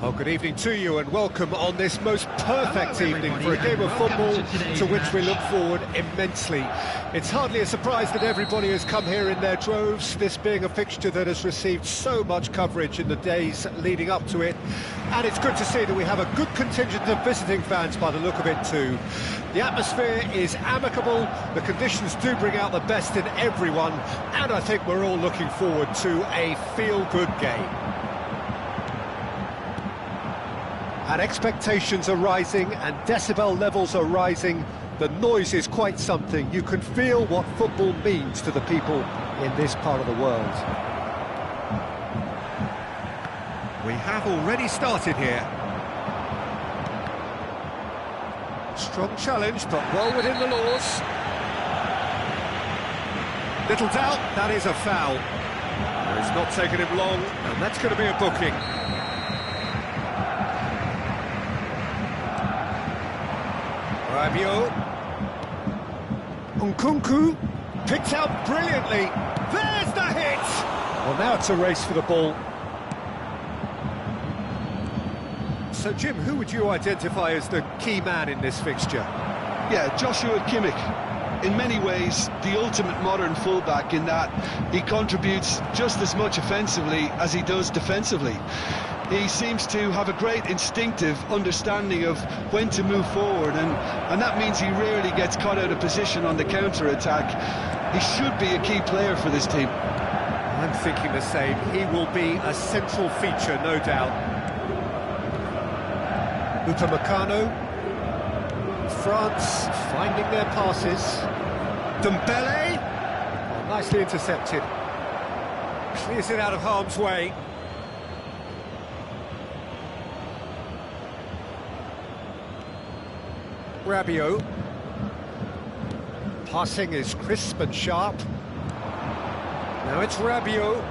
Oh, good evening to you and welcome on this most perfect evening for a game of football to which we look forward immensely. It's hardly a surprise that everybody has come here in their droves, this being a fixture that has received so much coverage in the days leading up to it. And it's good to see that we have a good contingent of visiting fans by the look of it too. The atmosphere is amicable, the conditions do bring out the best in everyone, and I think we're all looking forward to a feel-good game. And expectations are rising and decibel levels are rising. The noise is quite something. You can feel what football means to the people in this part of the world. We have already started here. Strong challenge, but well within the laws. Little doubt, that is a foul. It's not taken him long, and that's going to be a booking. Rabiot. Trungvk247 picked out brilliantly. There's the hit! Well, now it's a race for the ball. So, Jim, who would you identify as the key man in this fixture? Yeah, Joshua Kimmich. In many ways, the ultimate modern fullback in that he contributes just as much offensively as he does defensively. He seems to have a great instinctive understanding of when to move forward, and that means he rarely gets caught out of position on the counter-attack. He should be a key player for this team. I'm thinking the same. He will be a central feature, no doubt. Upamecano. France finding their passes. Dembele. Oh, nicely intercepted. Clears it out of harm's way. Rabiot. Passing is crisp and sharp. Now it's Rabiot.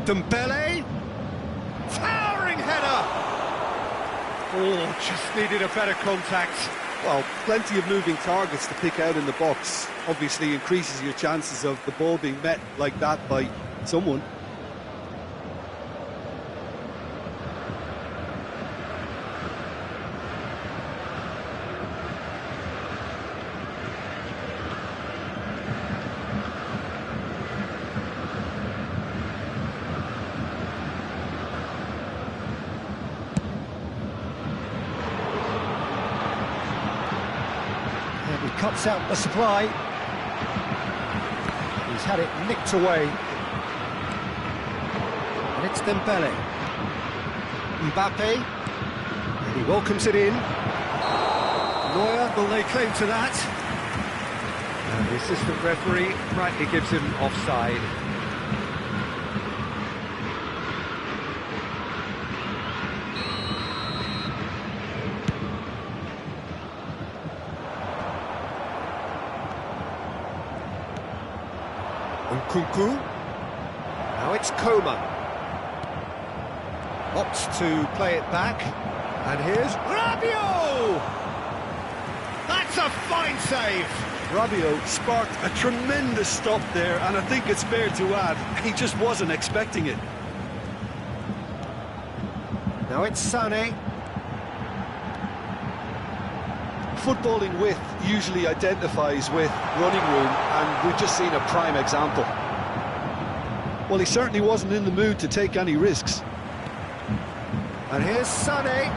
Dembele. Towering header! Oh, just needed a better contact. Well, plenty of moving targets to pick out in the box. Obviously increases your chances of the ball being met like that by someone. He cuts out the supply. He's had it nicked away. And it's Dembele. Mbappe. And he welcomes it in. Neuer will lay claim to that. And the assistant referee rightly gives him offside. Trungvk247. Now it's Coman. Opts to play it back. And here's Rabiot! That's a fine save! Rabiot sparked a tremendous stop there, and I think it's fair to add, he just wasn't expecting it. Now it's Sané. Footballing width usually identifies with running room, and we've just seen a prime example. Well, he certainly wasn't in the mood to take any risks. And here's Sané.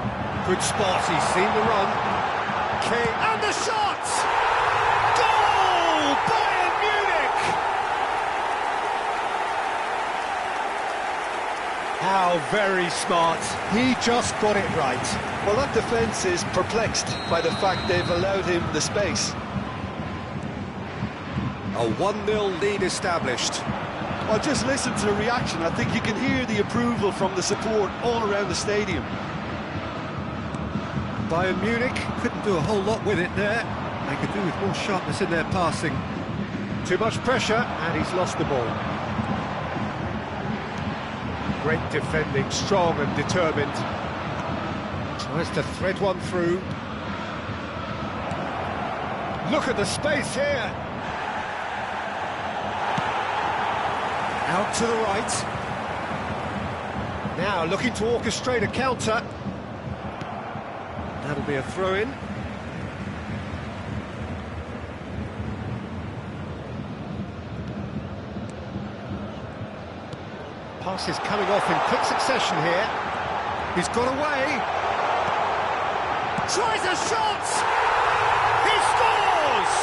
Good spot, he's seen the run. And the shot! Goal! Bayern Munich! How very smart. He just got it right. Well, that defence is perplexed by the fact they've allowed him the space. A 1-0 lead established. Well, just listen to the reaction. I think you can hear the approval from the support all around the stadium. Bayern Munich couldn't do a whole lot with it there. They could do with more sharpness in their passing. Too much pressure, and he's lost the ball. Great defending, strong and determined. Tries to thread one through. Look at the space here. Out to the right. Now looking to orchestrate a counter. That'll be a throw-in. Pass is coming off in quick succession here. He's got away. Tries a shot! He scores!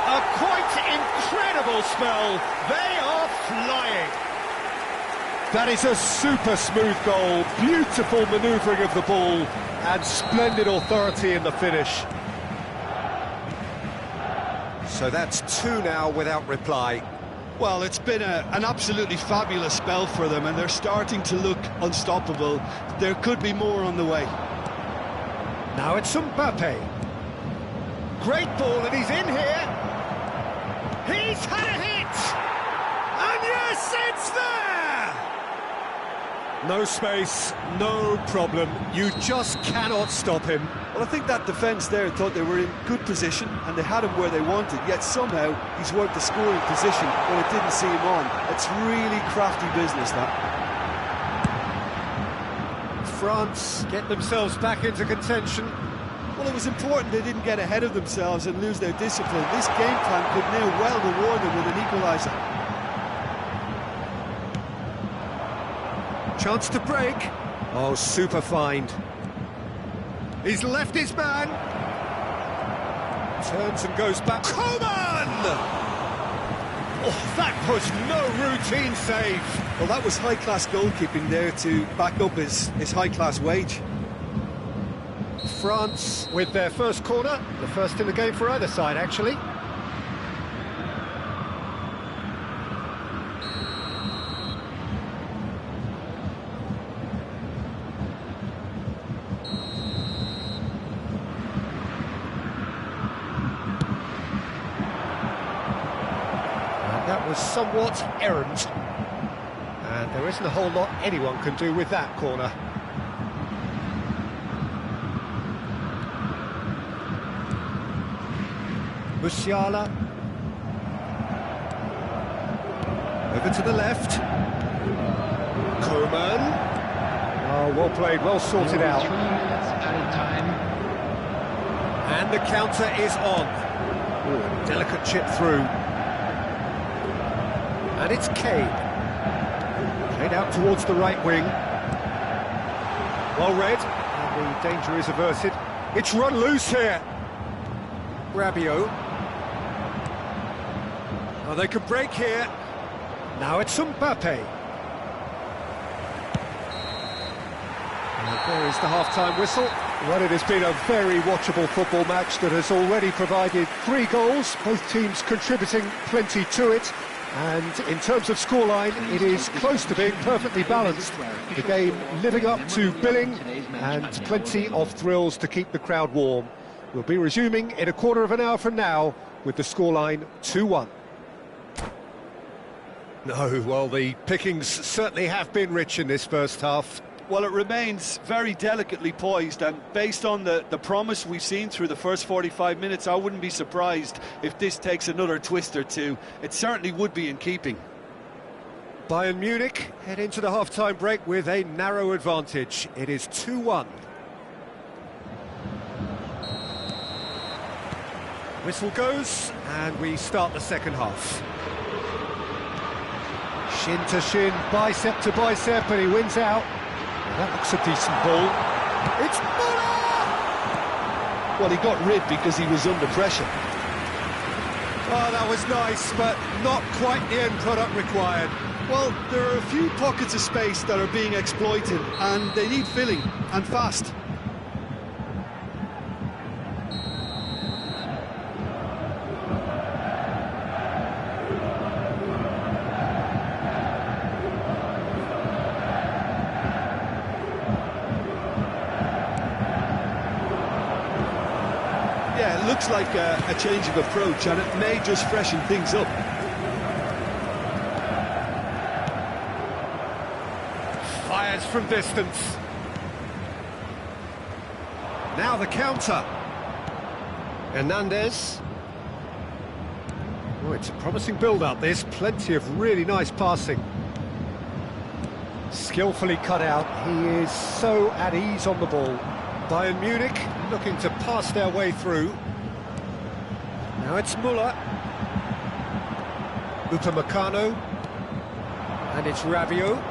A quite incredible spell. They are flying. That is a super smooth goal. Beautiful manoeuvring of the ball and splendid authority in the finish. So that's two now without reply. Well, it's been an absolutely fabulous spell for them, and they're starting to look unstoppable. There could be more on the way. Now it's Mbappe. Great ball, and he's in here. He's had a hit! And yes, it's there! No space, no problem. You just cannot stop him. Well, I think that defence there thought they were in good position and they had him where they wanted, yet somehow he's worked the scoring position when it didn't see him on. It's really crafty business, that. France get themselves back into contention. Well, it was important they didn't get ahead of themselves and lose their discipline. This game plan could now well reward them with an equaliser. Chance to break. Oh, super find. He's left his man. Turns and goes back. Coman! Oh, that was no routine save. Well, that was high-class goalkeeping there to back up his high-class wage. France with their first corner. The first in the game for either side, actually. That was somewhat errant, and there isn't a whole lot anyone can do with that corner. Musiala over to the left. Coman. Oh, well played, well sorted out. 3 minutes added time. And the counter is on. Ooh, a delicate chip through. And it's Kane. Played out towards the right wing. Well read, and the danger is averted. It's run loose here. Rabiot. Oh, they could break here. Now it's Mbappe. And there is the half-time whistle. Well, it has been a very watchable football match that has already provided 3 goals, both teams contributing plenty to it. And in terms of scoreline, it is close to being perfectly balanced. The game living up to billing and plenty of thrills to keep the crowd warm. We'll be resuming in a quarter of an hour from now with the scoreline 2-1. No, well, the pickings certainly have been rich in this first half. Well, it remains very delicately poised, and based on the promise we've seen through the first 45 minutes, I wouldn't be surprised if this takes another twist or two. It certainly would be in keeping. Bayern Munich head into the half-time break with a narrow advantage. It is 2-1. Whistle goes, and we start the second half. Shin to shin, bicep to bicep, and he wins out. That looks a decent ball. It's Muller! Well, he got rid because he was under pressure. Oh, that was nice, but not quite the end product required. Well, there are a few pockets of space that are being exploited, and they need filling, and fast. Yeah, it looks like a change of approach, and it may just freshen things up. Fires from distance. Now the counter. Hernandez. Oh, it's a promising build-up, this. Plenty of really nice passing. Skillfully cut out. He is so at ease on the ball. Bayern Munich looking to pass their way through. Now it's Müller. Upamecano. And it's Rabiot.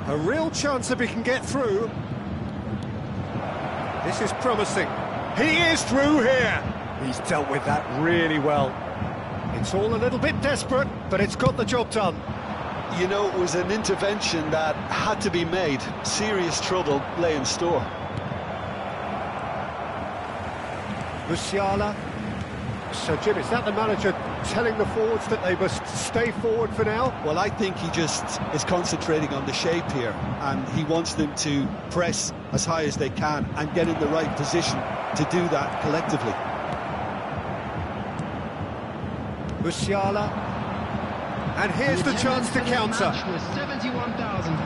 A real chance if he can get through. This is promising. He is through here. He's dealt with that really well. It's all a little bit desperate, but it's got the job done. You know, it was an intervention that had to be made. Serious trouble lay in store. Musiala. So, Jim, is that the manager telling the forwards that they must stay forward for now? Well, I think he just is concentrating on the shape here, and he wants them to press as high as they can and get in the right position to do that collectively. Musiala. And here's the chance to counter.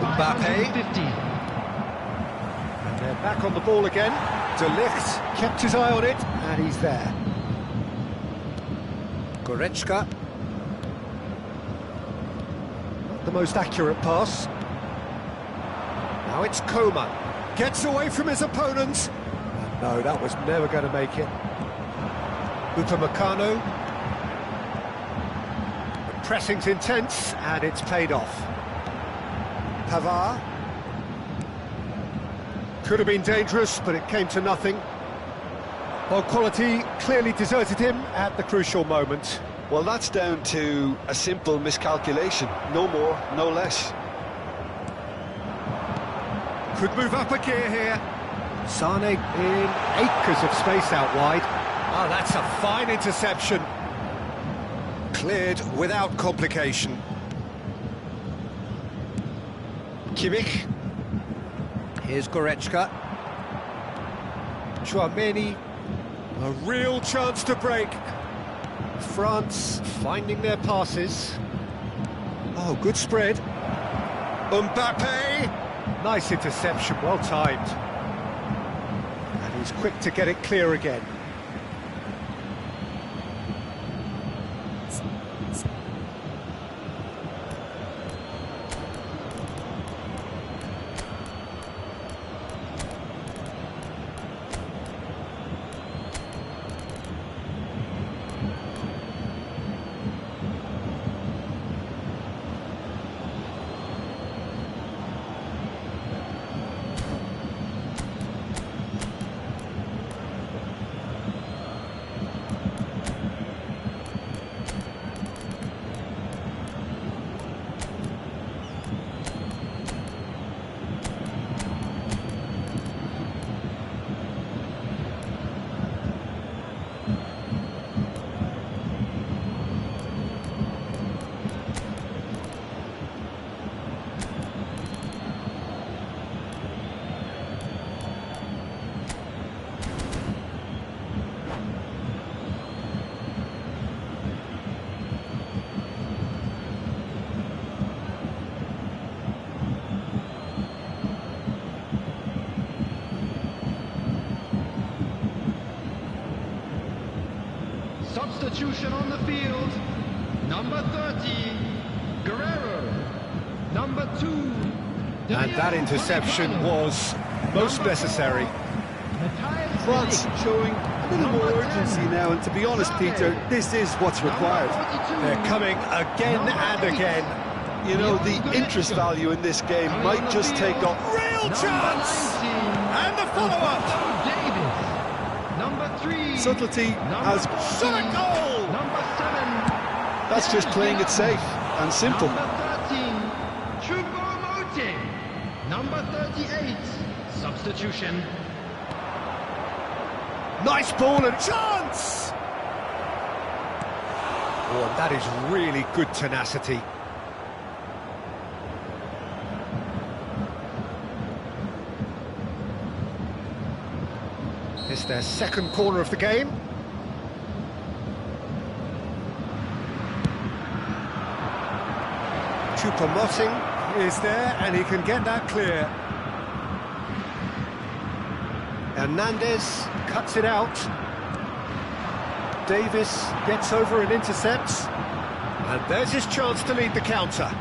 Mbappe. And they're back on the ball again. De Ligt kept his eye on it, and he's there. Goretzka. Not the most accurate pass. Now it's Coman. Gets away from his opponents. And no, that was never going to make it. Upamecano. The pressing's intense, and it's paid off. Pavard. Could have been dangerous, but it came to nothing. Well, quality clearly deserted him at the crucial moment. Well, that's down to a simple miscalculation. No more, no less. Could move up a gear here. Sane in acres of space out wide. Oh, that's a fine interception. Cleared without complication. Kimmich. Here's Goretzka. Tchouameni. A real chance to break. France finding their passes. Oh, good spread. Mbappe. Nice interception, well timed. And he's quick to get it clear again. Substitution on the field. Number 30, Guerrero. Number 2. And that interception was most necessary. France showing a little more urgency now, and to be honest, Peter, this is what's required. They're coming again and again. You know, the interest value in this game might just take off. Real chance! And the follow-up! Number 3. Subtlety has shot a goal! Number 7. That's just playing it safe and simple. Number 13. Trungvk247. Number 38. Substitution. Nice ball and chance! Oh, that is really good tenacity. It's their second corner of the game. Choupo-Moting is there, and he can get that clear. Hernandez cuts it out. Davis gets over and intercepts. And there's his chance to lead the counter.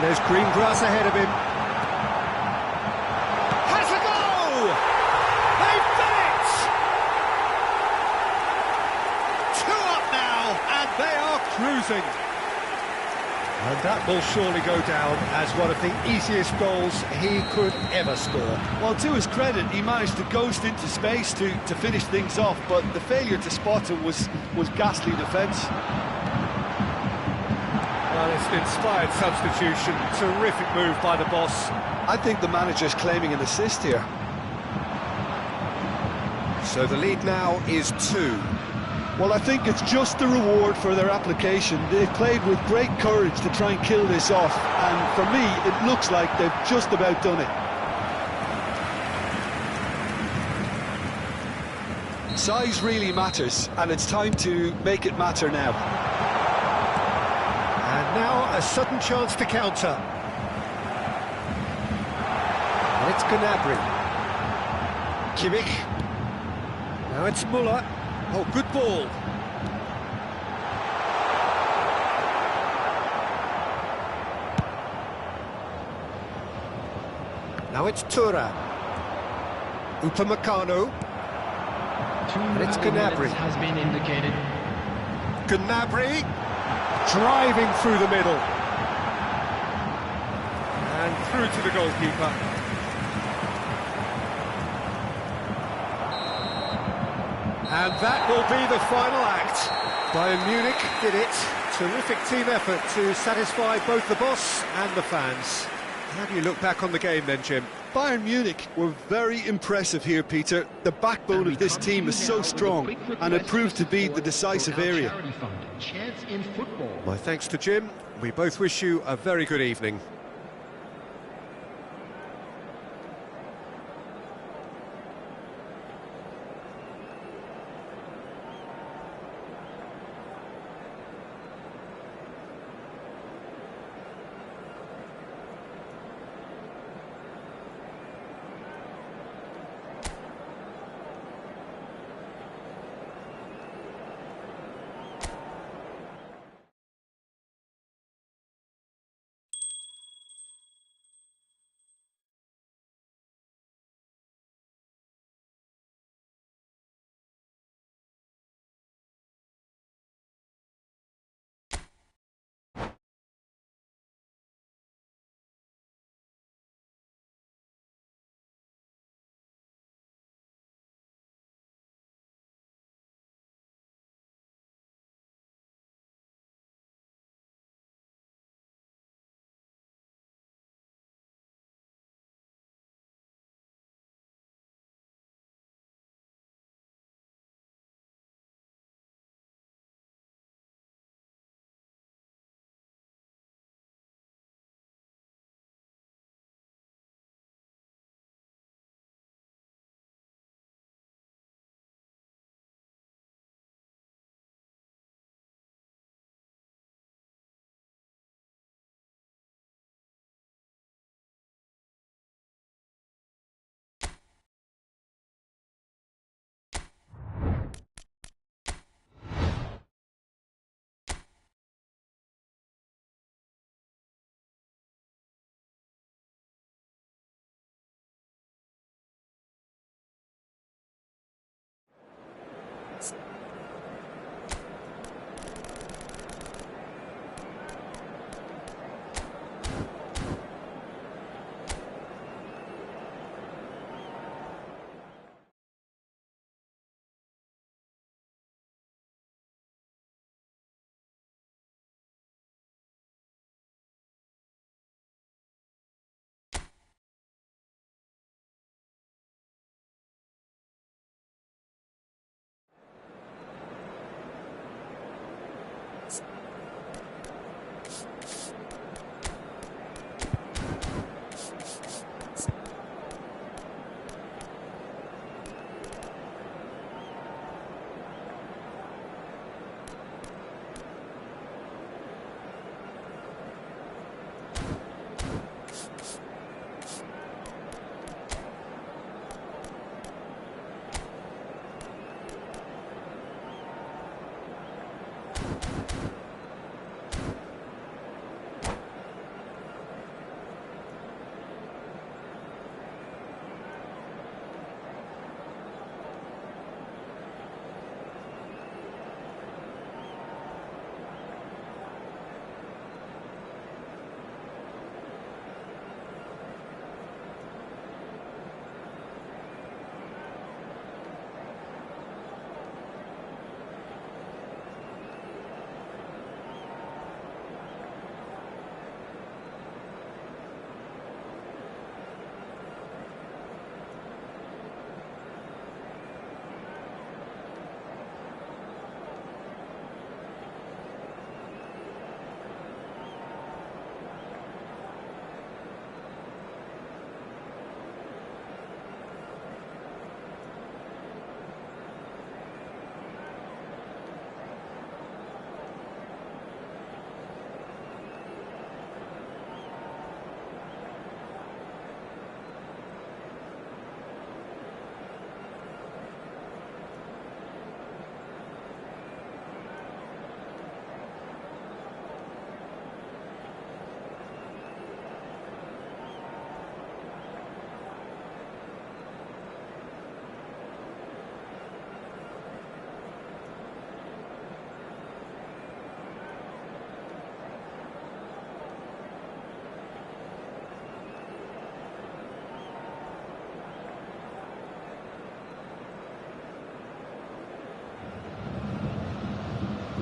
there's green grass ahead of him. Has a goal! They've done it! 2 up now, and they are cruising. And that will surely go down as one of the easiest goals he could ever score. Well, to his credit, he managed to ghost into space to finish things off, but the failure to spot it was ghastly defence. Well, it's an inspired substitution. Terrific move by the boss. I think the manager's claiming an assist here. So the lead now is 2. Well, I think it's just the reward for their application. They've played with great courage to try and kill this off, and for me, it looks like they've just about done it. Size really matters, and it's time to make it matter now. And now a sudden chance to counter. And it's Gnabry. Kimmich. Now it's Muller. Oh, good ball. Now it's Tura. Upamecano. And it's Gnabry. Has been indicated. Gnabry driving through the middle. And through to the goalkeeper. And that will be the final act. Bayern Munich did it. Terrific team effort to satisfy both the boss and the fans. How do you look back on the game then, Jim? Bayern Munich were very impressive here, Peter. The backbone of this team is so strong, and it proved to be the decisive area. My thanks to Jim. We both wish you a very good evening.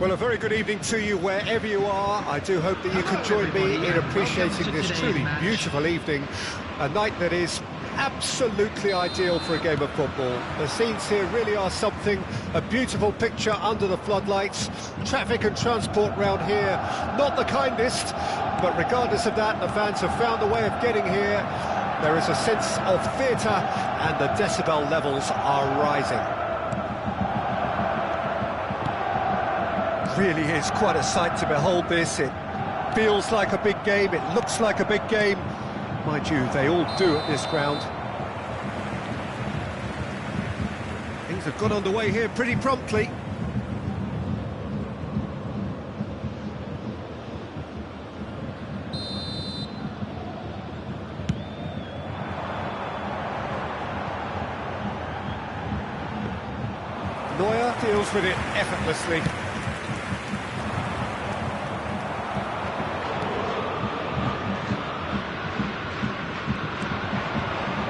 Well, a very good evening to you wherever you are. I do hope that you can join me in appreciating this truly beautiful evening, a night that is absolutely ideal for a game of football. The scenes here really are something, a beautiful picture under the floodlights. Traffic and transport round here, not the kindest, but regardless of that, the fans have found a way of getting here. There is a sense of theatre and the decibel levels are rising. Really is quite a sight to behold this. It feels like a big game, it looks like a big game. Mind you, they all do at this ground. Things have got underway here pretty promptly. Neuer deals with it effortlessly.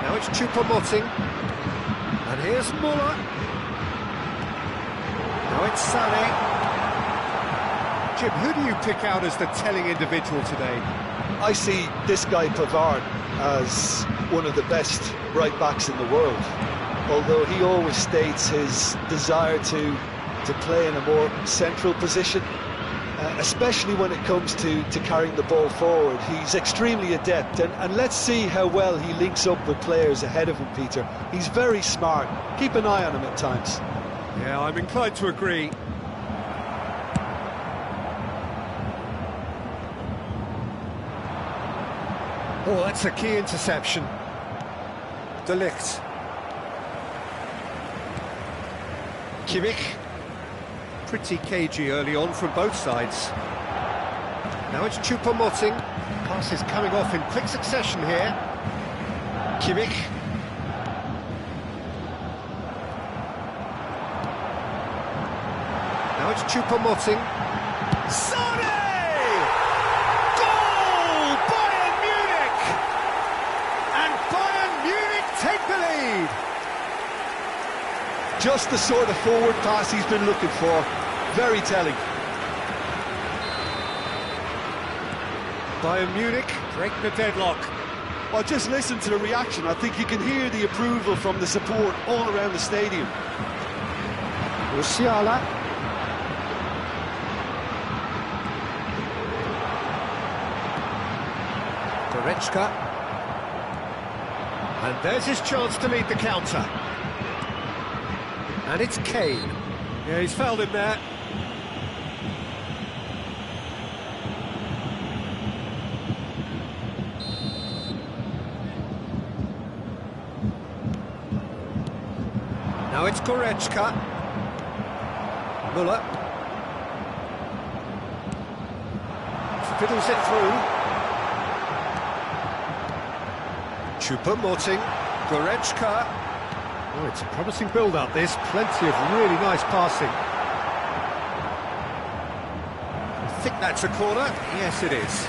Now it's Choupo-Moting, and here's Muller. Now it's Sané. Jim, who do you pick out as the telling individual today? I see this guy Pavard as one of the best right-backs in the world, although he always states his desire to play in a more central position, especially when it comes to carrying the ball forward. He's extremely adept, and let's see how well he links up with players ahead of him, Peter. He's very smart. Keep an eye on him at times. Yeah, I'm inclined to agree. Oh, that's a key interception. De Ligt. Kimmich. Pretty cagey early on from both sides. Now it's Choupo-Moting. Pass is coming off in quick succession here. Kimmich. Now it's Choupo-Moting. Sané! Goal! Bayern Munich! And Bayern Munich take the lead! Just the sort of forward pass he's been looking for. Very telling. Bayern Munich break the deadlock. Well, just listen to the reaction. I think you can hear the approval from the support all around the stadium. Musiala. Goretzka. And there's his chance to lead the counter. And it's Kane. Yeah, he's fouled him there. Now it's Goretzka. Muller. Fiddles it through. Choupo-Moting. Goretzka. Oh, it's a promising build-up, this. Plenty of really nice passing. I think that's a corner. Yes, it is.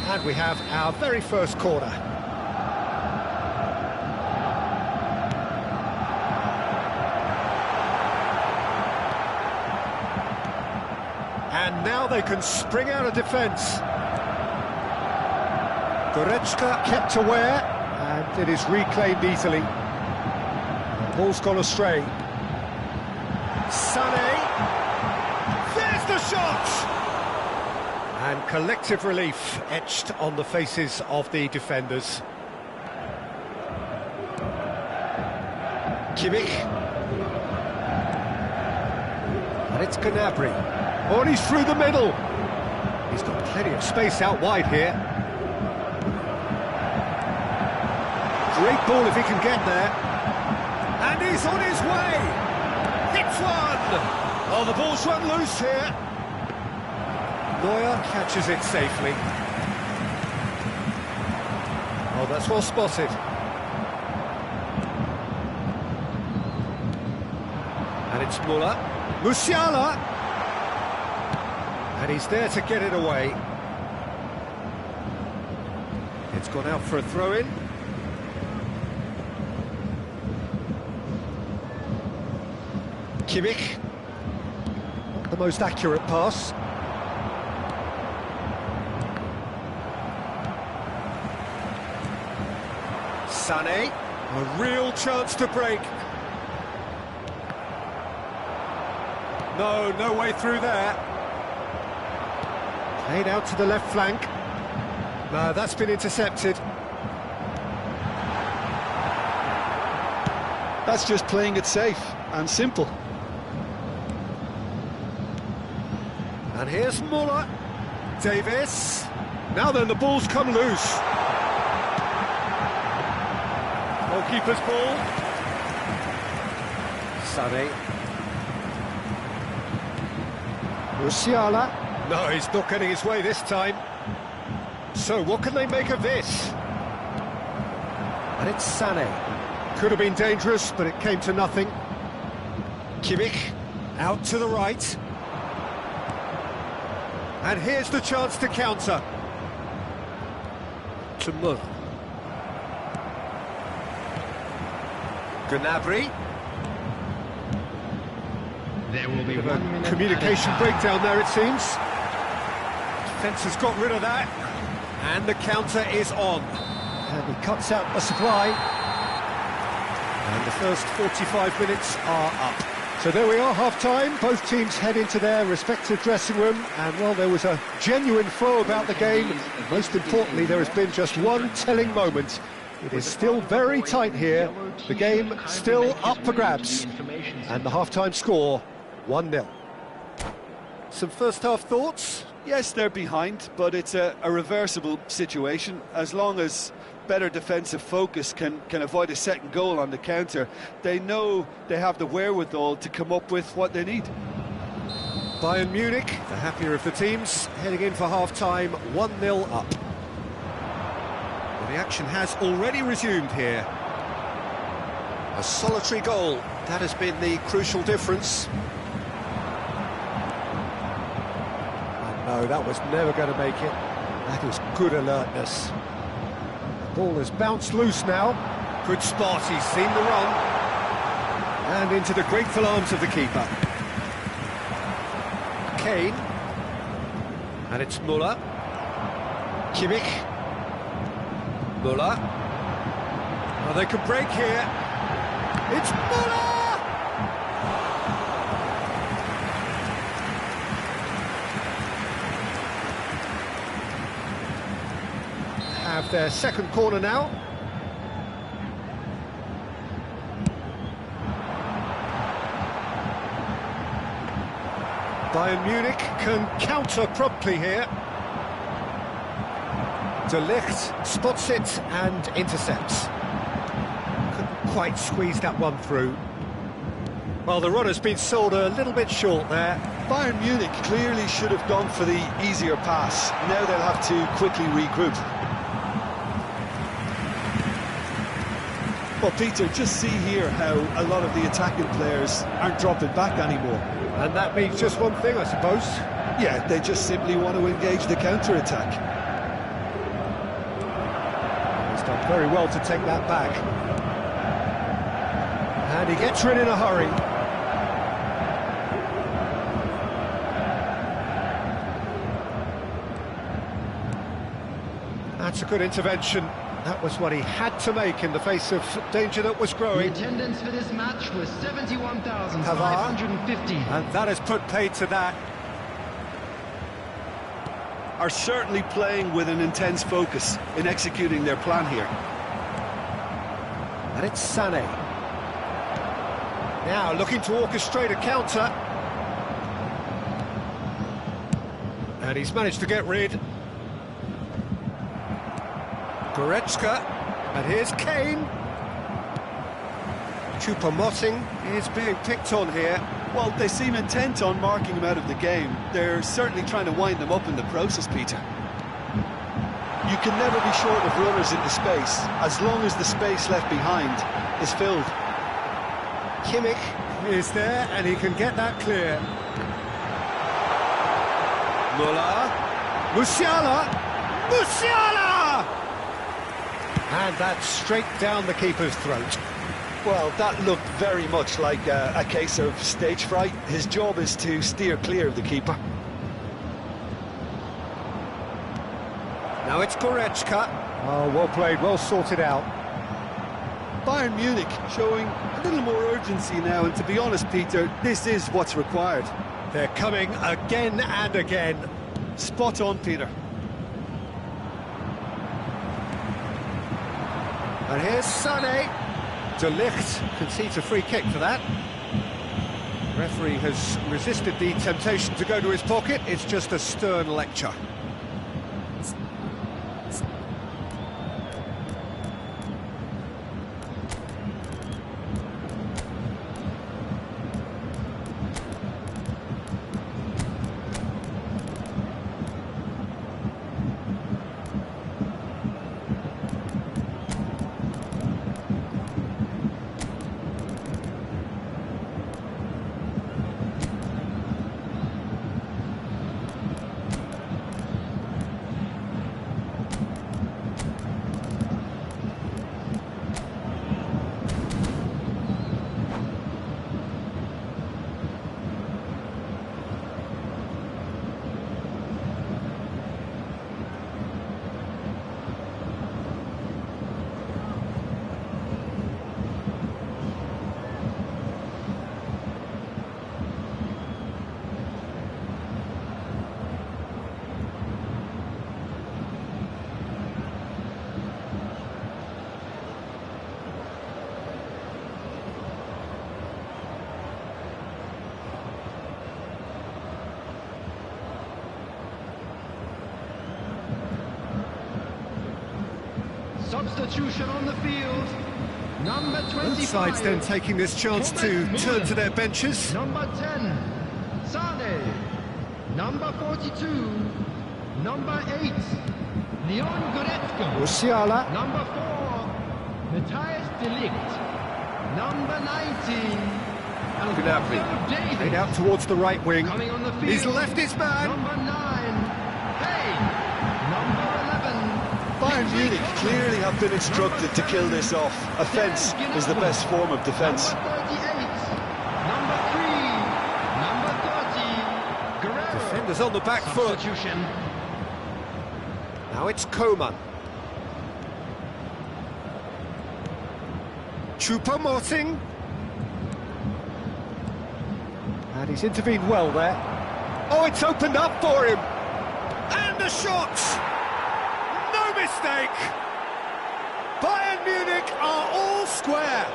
And we have our very first corner. And now they can spring out of defence. Goretzka kept aware. And it is reclaimed easily. Ball's gone astray. Sané. There's the shot! And collective relief etched on the faces of the defenders. Kimmich. And it's Gnabry. Oh, and he's through the middle. He's got plenty of space out wide here. Great ball if he can get there. And he's on his way. Hits one. Oh, the ball's run loose here. Neuer catches it safely. Oh, that's well spotted. And it's Muller. Musiala. And he's there to get it away. It's gone out for a throw-in. Kimmich, the most accurate pass. Sané, a real chance to break. No way through there. Played out to the left flank. No, that's been intercepted. That's just playing it safe and simple. And here's Muller. Davis. Now then, the ball's come loose. Goalkeeper's ball. Sané. Musiala. No, he's not getting his way this time. So, what can they make of this? And it's Sané. Could have been dangerous, but it came to nothing. Kimmich, out to the right. And here's the chance to counter. To Muller. Gnabry. There will be Bit of 1 a minute communication added time. breakdown there, it seems. Defence has got rid of that. And the counter is on. And he cuts out the supply. And the first 45 minutes are up. So there we are, half-time. Both teams head into their respective dressing room. And, well, there was a genuine flow about the game. Most importantly, there has been just one telling moment. It is still very tight here. The game still up for grabs. And the half-time score, 1-0. Some first-half thoughts? Yes, they're behind, but it's a reversible situation. As long as better defensive focus can avoid a second goal on the counter, they know they have the wherewithal to come up with what they need. Bayern Munich, the happier of the teams, heading in for half-time, 1-0 up. Well, the action has already resumed here. A solitary goal, that has been the crucial difference. No, that was never going to make it. That is good alertness. The ball has bounced loose now. Good spot, he's seen the run. And into the grateful arms of the keeper. Kane. And it's Muller. Kimmich. Muller. Well, they can break here. It's Muller! Have their second corner now. Bayern Munich can counter promptly here. De Ligt spots it and intercepts. Couldn't quite squeeze that one through. Well, the runner's been sold a little bit short there. Bayern Munich clearly should have gone for the easier pass. Now they'll have to quickly regroup. Well, Peter, just see here how a lot of the attacking players aren't dropping back anymore. And that means just one thing, I suppose. Yeah, they just simply want to engage the counter-attack. He's done very well to take that back. And he gets rid in a hurry. That's a good intervention. That was what he had to make in the face of danger that was The growing. attendance for this match was 71,550. And that has put paid to that. Are certainly playing with an intense focus in executing their plan here. And it's Sané. Now looking to orchestrate a counter. And he's managed to get rid. Goretzka, and here's Kane. Choupo-Moting is being picked on here. Well, they seem intent on marking him out of the game. They're certainly trying to wind them up in the process, Peter. You can never be short of runners into space, as long as the space left behind is filled. Kimmich is there, and he can get that clear. Muller. Musiala! Musiala! And that's straight down the keeper's throat. Well, that looked very much like a case of stage fright. His job is to steer clear of the keeper. Now it's Goretzka. Oh, well played, well sorted out. Bayern Munich showing a little more urgency now, and to be honest, Peter, this is what's required. They're coming again and again. Spot on, Peter. And here's Sané. De Ligt concedes a free kick for that. The referee has resisted the temptation to go to his pocket. It's just a stern lecture. Substitution on the field. Number 25. Both sides then taking this chance to turn to their benches. Number 10, Sané. Number 42, number 8, Leon Goretzka. Musiala. Number 4, Matthias de Ligt. Number 19, Alphonso Davies. Played out towards the right wing. Coming on the field. He's left his man. Number 9, Hey. Number 11. Bayern Munich clearly have been instructed to kill this off. Offence is the best form of defence. Number 38, number 3, number 30, Guerrero. Defenders on the back foot. Substitution. Now it's Coman. Choupo-Moting. And he's intervened well there. Oh, it's opened up for him. And the shot! No mistake! Bayern Munich are all square.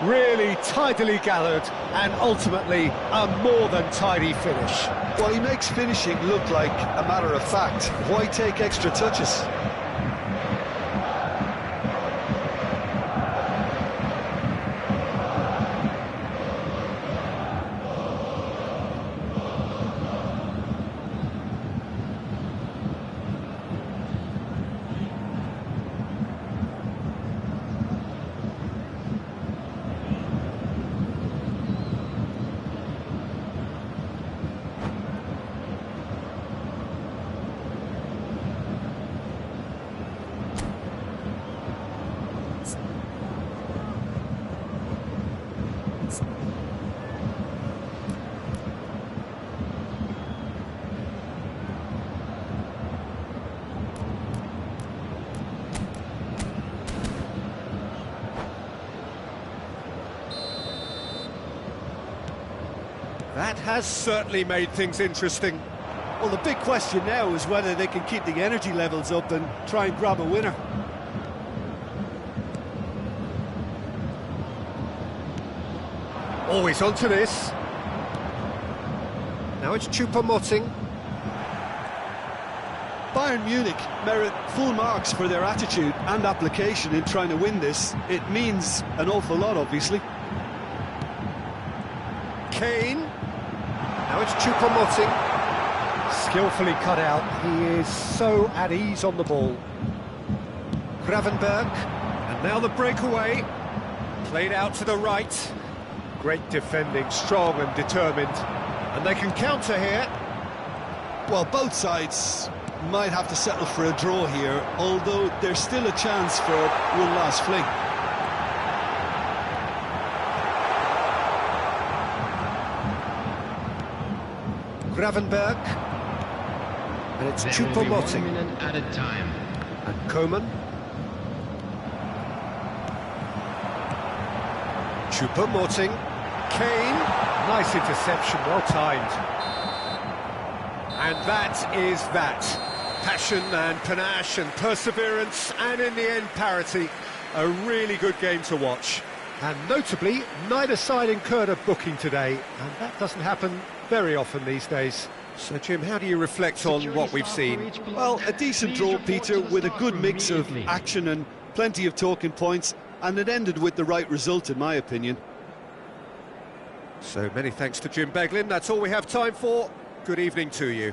Really tidily gathered and ultimately a more than tidy finish. Well, he makes finishing look like a matter of fact. Why take extra touches? That has certainly made things interesting. Well, the big question now is whether they can keep the energy levels up and try and grab a winner. Always onto this. Now it's Choupo-Moting. Bayern Munich merit full marks for their attitude and application in trying to win this. It means an awful lot, obviously. Kane. Now it's Choupo-Moting. Skillfully cut out. He is so at ease on the ball. Gravenberg. And now the breakaway. Played out to the right. Great defending, strong and determined. And they can counter here. Well, both sides might have to settle for a draw here, although there's still a chance for one last fling. Gravenberg. And it's Choupo-Moting. 1 minute added time. And Coman. Choupo-Moting. Kane. Nice interception, well timed. And that is that. Passion and panache and perseverance, and in the end, parity. A really good game to watch. And notably, neither side incurred a booking today, and that doesn't happen very often these days. So, Jim, how do you reflect on what we've seen? Well, a decent draw, Peter, with a good mix of action and plenty of talking points, and it ended with the right result, in my opinion. So many thanks to Jim Beglin. That's all we have time for. Good evening to you.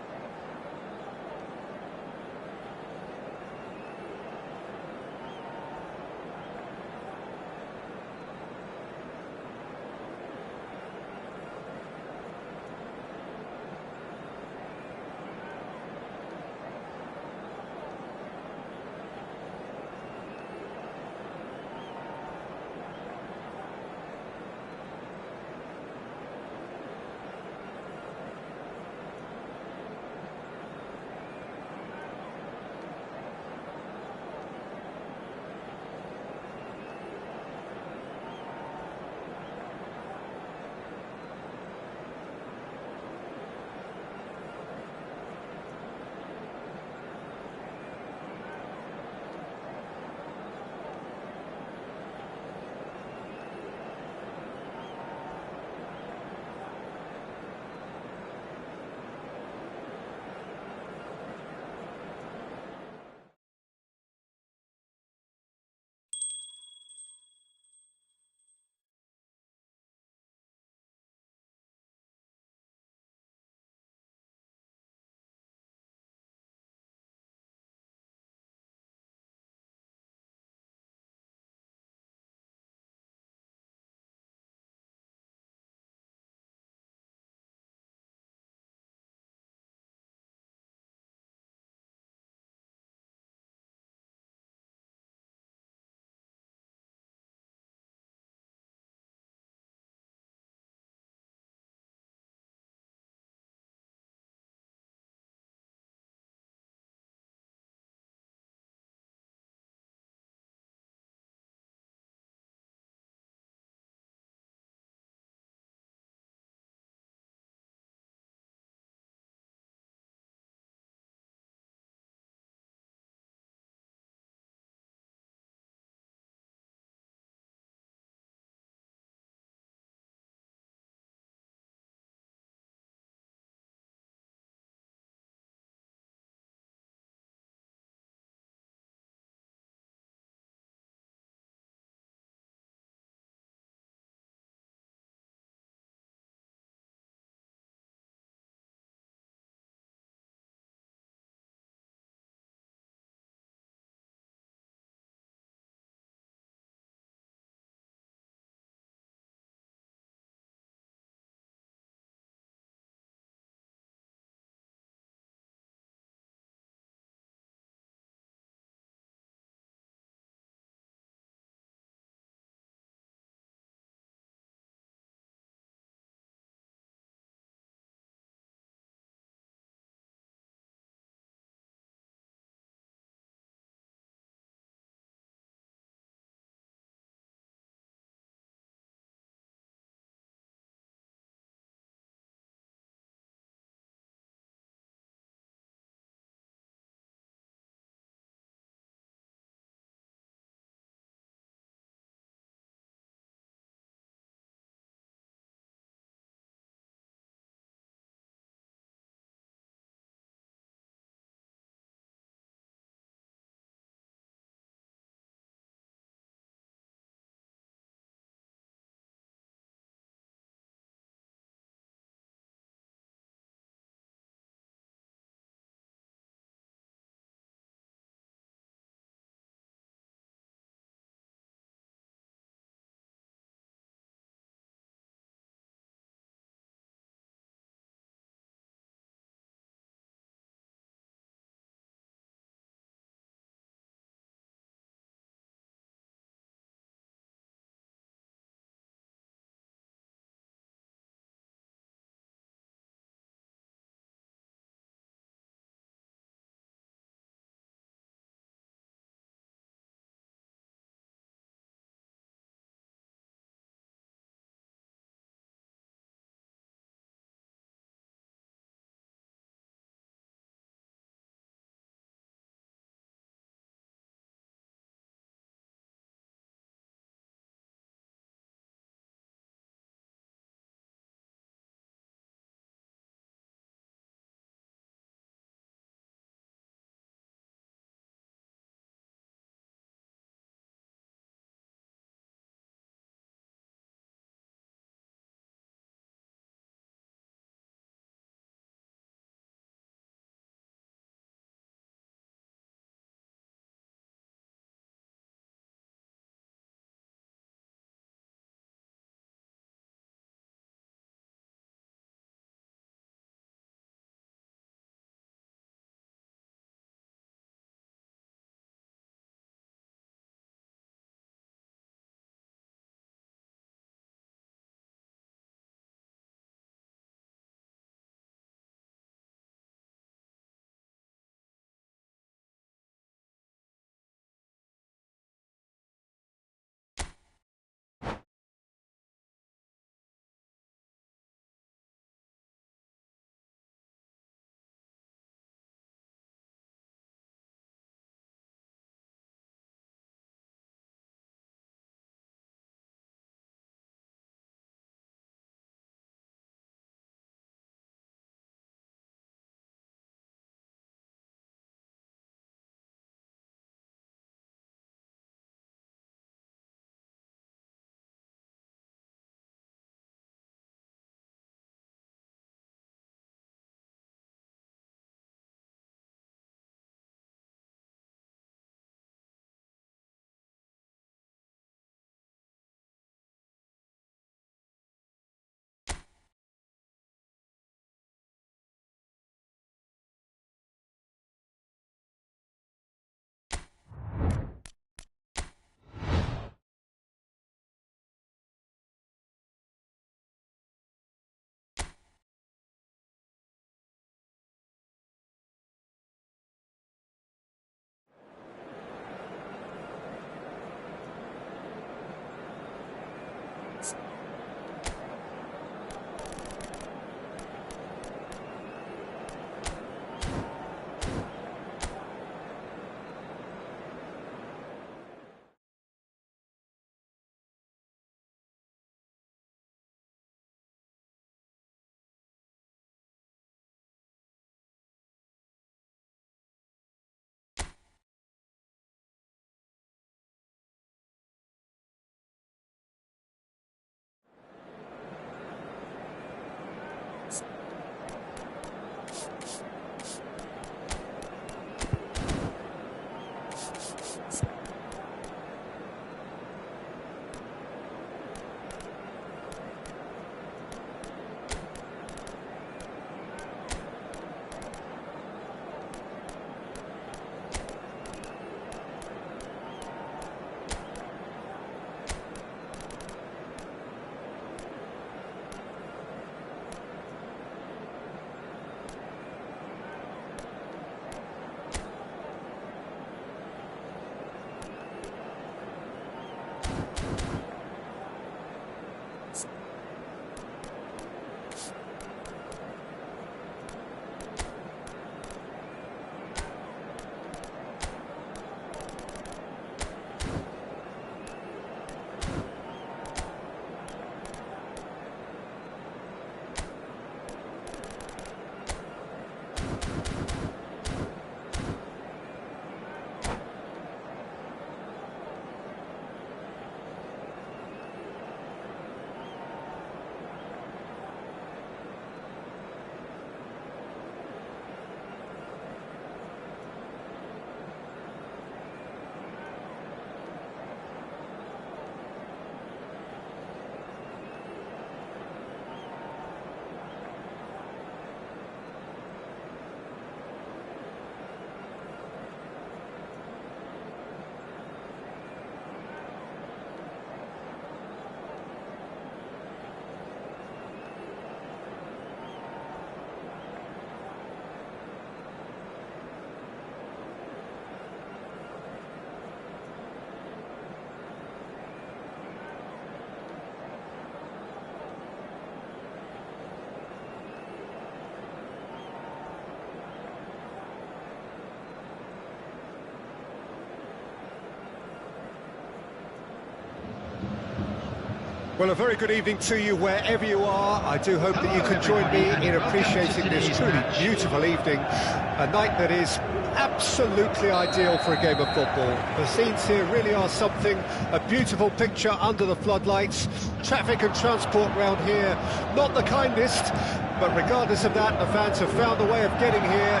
Well, a very good evening to you wherever you are. I do hope that you can join me in appreciating this truly beautiful evening, a night that is absolutely ideal for a game of football. The scenes here really are something, a beautiful picture under the floodlights. Traffic and transport round here, not the kindest, but regardless of that, the fans have found a way of getting here.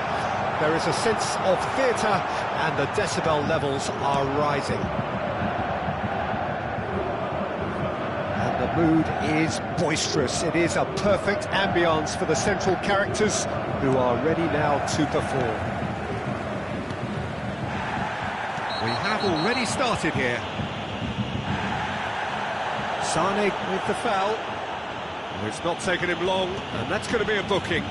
There is a sense of theatre and the decibel levels are rising. The mood is boisterous. It is a perfect ambience for the central characters who are ready now to perform. We have already started here. Sane with the foul. It's not taken him long, and that's going to be a booking.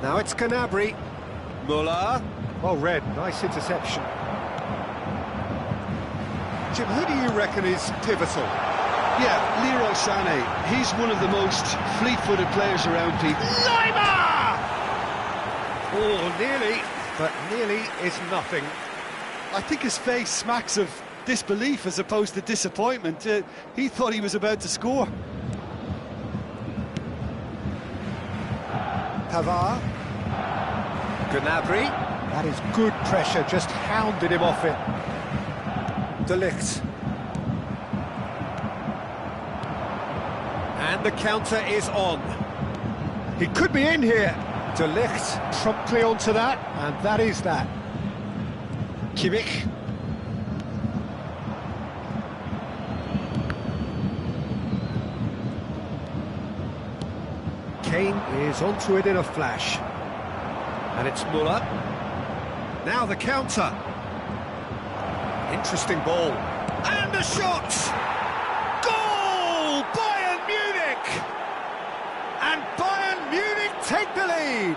Now it's Gnabry. Muller. Well read, nice interception. Jim, who do you reckon is pivotal? Yeah, Leroy Sané. He's one of the most fleet-footed players around, Pete. Lima! Oh, nearly, but nearly is nothing. I think his face smacks of disbelief as opposed to disappointment. He thought he was about to score. Pavard. Gnabry. That is good pressure, just hounded him off it. De Ligt. And the counter is on. He could be in here. De Ligt promptly onto that, and that is that. Kimmich. Kane is onto it in a flash. And it's Muller. Now the counter. Interesting ball. And the shot! Goal! Bayern Munich! And Bayern Munich take the lead.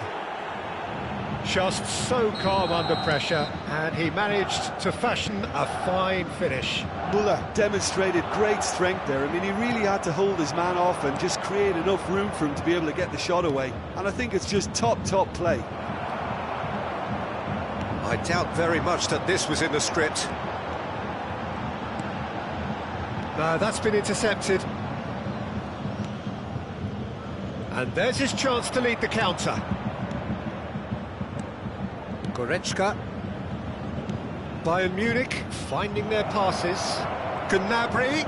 Just so calm under pressure, and he managed to fashion a fine finish. Muller demonstrated great strength there. I mean, he really had to hold his man off and just create enough room for him to be able to get the shot away. And I think it's just top play. I doubt very much that this was in the script. No, that's been intercepted. And there's his chance to lead the counter. Goretzka. Bayern Munich finding their passes. Gnabry.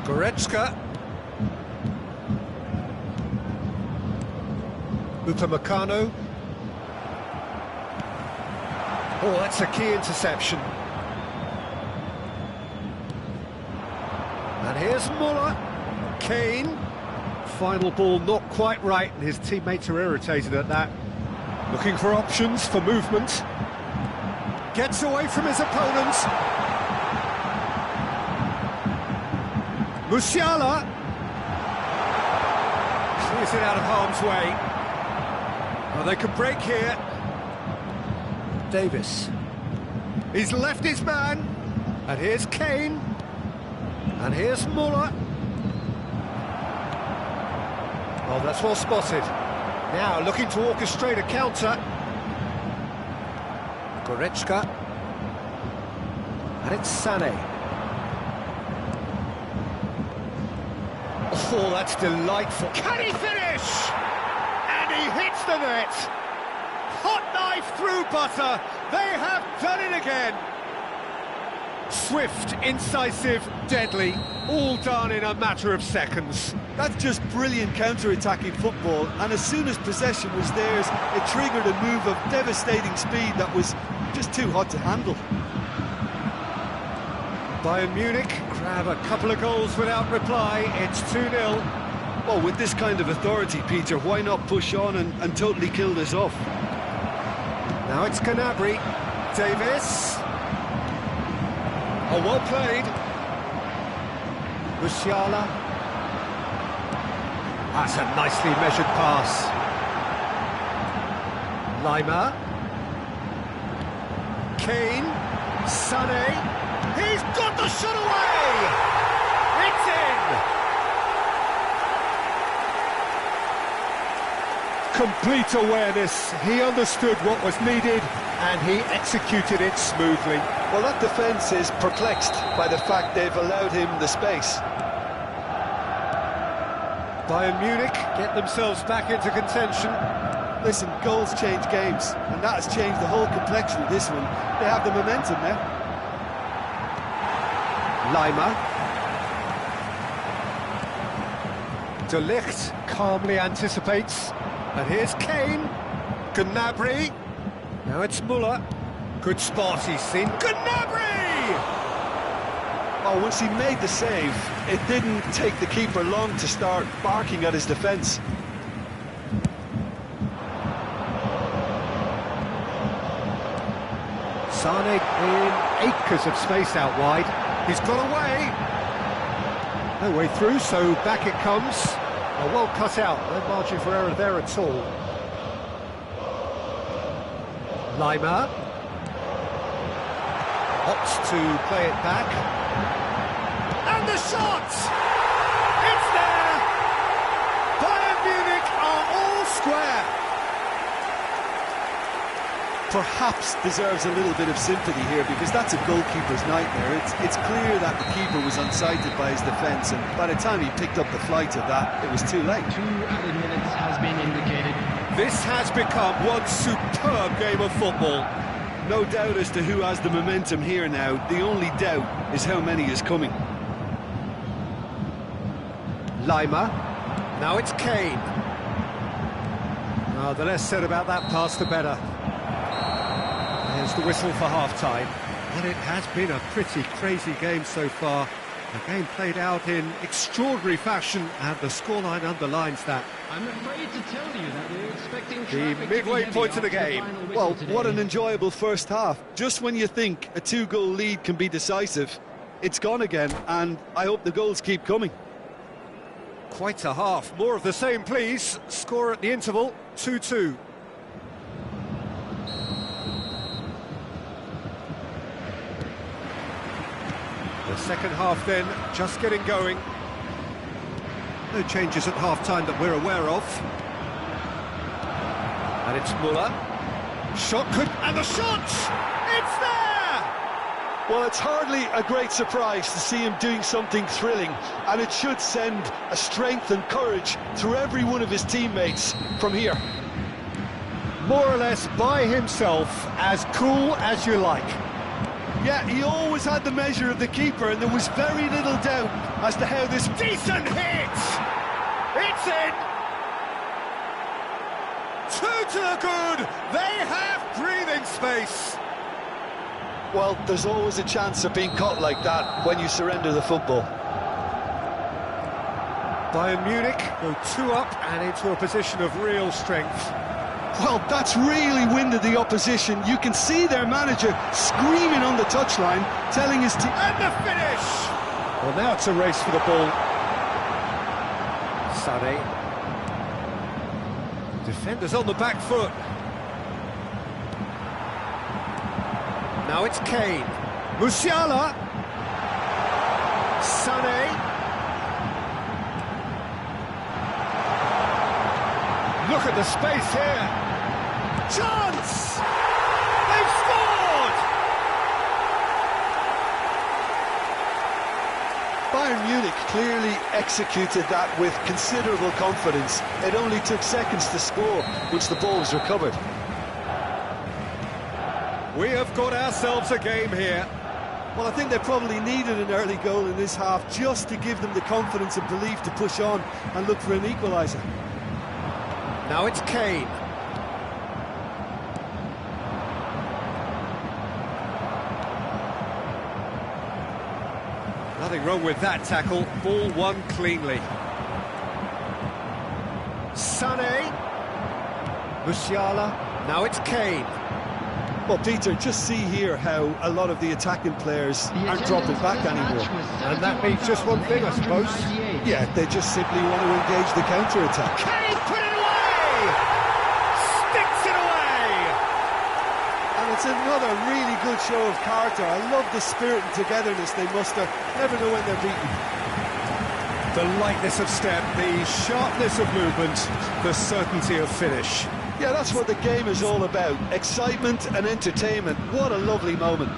Goretzka. Upamecano. Oh, that's a key interception. And here's Muller. Kane. Final ball not quite right, and his teammates are irritated at that. Looking for options for movement. Gets away from his opponents. Musiala. Clears it out of harm's way. Well, they can break here. Davis. He's left his man. And here's Kane. And here's Muller. Oh, that's well spotted. Now looking to orchestrate a counter. Goretzka. And it's Sané. Oh, that's delightful. Can he finish? And he hits the net. Hot knife through butter. They have done it again. Swift, incisive, deadly, all done in a matter of seconds. That's just brilliant counter-attacking football, and as soon as possession was theirs, it triggered a move of devastating speed that was just too hot to handle. Bayern Munich grab a couple of goals without reply. It's 2-0. Well, with this kind of authority, Peter, why not push on and totally kill this off? Now it's Gnabry. Davis. Oh, well played. Musiala. That's a nicely measured pass. Lima. Kane. Sané. He's got the shot away! It's in! Complete awareness. He understood what was needed and he executed it smoothly. Well, that defence is perplexed by the fact they've allowed him the space. Bayern Munich get themselves back into contention. Listen, goals change games, and that has changed the whole complexion of this one. They have the momentum now. Lima. De Ligt calmly anticipates. And here's Kane. Gnabry. Now it's Muller. Good spot he's seen. Gnabry! Oh, once he made the save, it didn't take the keeper long to start barking at his defence. Sane in acres of space out wide. He's got away. No way through, so back it comes. Well cut out. No margin for error there at all. Lima opts to play it back. And the shot! It's there! Bayern Munich are all square. Perhaps deserves a little bit of sympathy here, because that's a goalkeeper's nightmare. It's clear that the keeper was unsighted by his defence, and by the time he picked up the flight of that, it was too late. 2 added minutes has been indicated. This has become one superb game of football. No doubt as to who has the momentum here now. The only doubt is how many is coming. Lima. Now it's Kane. The less said about that pass, the better. There's the whistle for half-time. And it has been a pretty crazy game so far. The game played out in extraordinary fashion, and the scoreline underlines that. I'm afraid to tell you that we're expecting The midway point of the game. Well, what an enjoyable first half. Just when you think a 2-goal lead can be decisive, it's gone again, and I hope the goals keep coming. Quite a half. More of the same, please. Score at the interval, 2-2. The second half then, just getting going. No changes at half-time that we're aware of. And it's Muller. Shot could... and the shot! It's there! Well, it's hardly a great surprise to see him doing something thrilling, and it should send a strength and courage through every one of his teammates from here. More or less by himself, as cool as you like. Yeah, he always had the measure of the keeper, and there was very little doubt as to how this... Decent hit! It's in! 2 to the good! They have breathing space! Well, there's always a chance of being caught like that when you surrender the football. Bayern Munich go 2 up and into a position of real strength. Well, that's really winded the opposition. You can see their manager screaming on the touchline, telling his team... And the finish! Well, now it's a race for the ball. Sane. Defenders on the back foot. Now it's Kane. Musiala. Sane. Look at the space here. Chance! They've scored! Bayern Munich clearly executed that with considerable confidence. It only took seconds to score once the ball was recovered. We have got ourselves a game here. Well, I think they probably needed an early goal in this half just to give them the confidence and belief to push on and look for an equaliser. Now it's Kane. Nothing wrong with that tackle. Ball won cleanly. Sane. Musiala. Now it's Kane. Well, Peter, just see here how a lot of the attacking players aren't dropping back anymore. And that means just one thing, I suppose. Yeah, they just simply want to engage the counter-attack. Kane put it away! Sticks it away! And it's another really good show of character. I love the spirit and togetherness they muster. Never know when they're beaten. The lightness of step, the sharpness of movement, the certainty of finish. Yeah, that's what the game is all about. Excitement and entertainment. What a lovely moment.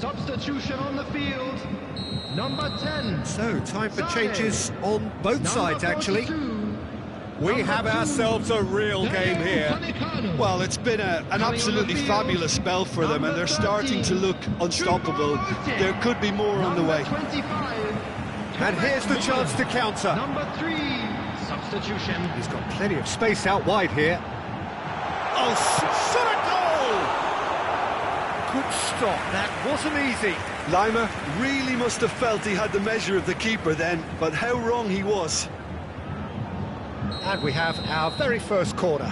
Substitution on the field, number 10. So, time for changes on both sides, actually. We have ourselves a real game here. Well, it's been an absolutely fabulous spell for them, and they're starting to look unstoppable. There could be more on the way. And here's the chance to counter. Number 3, substitution. He's got plenty of space out wide here. Oh, shot a goal! Good stop, that wasn't easy. Lima really must have felt he had the measure of the keeper then, but how wrong he was. And we have our very first corner.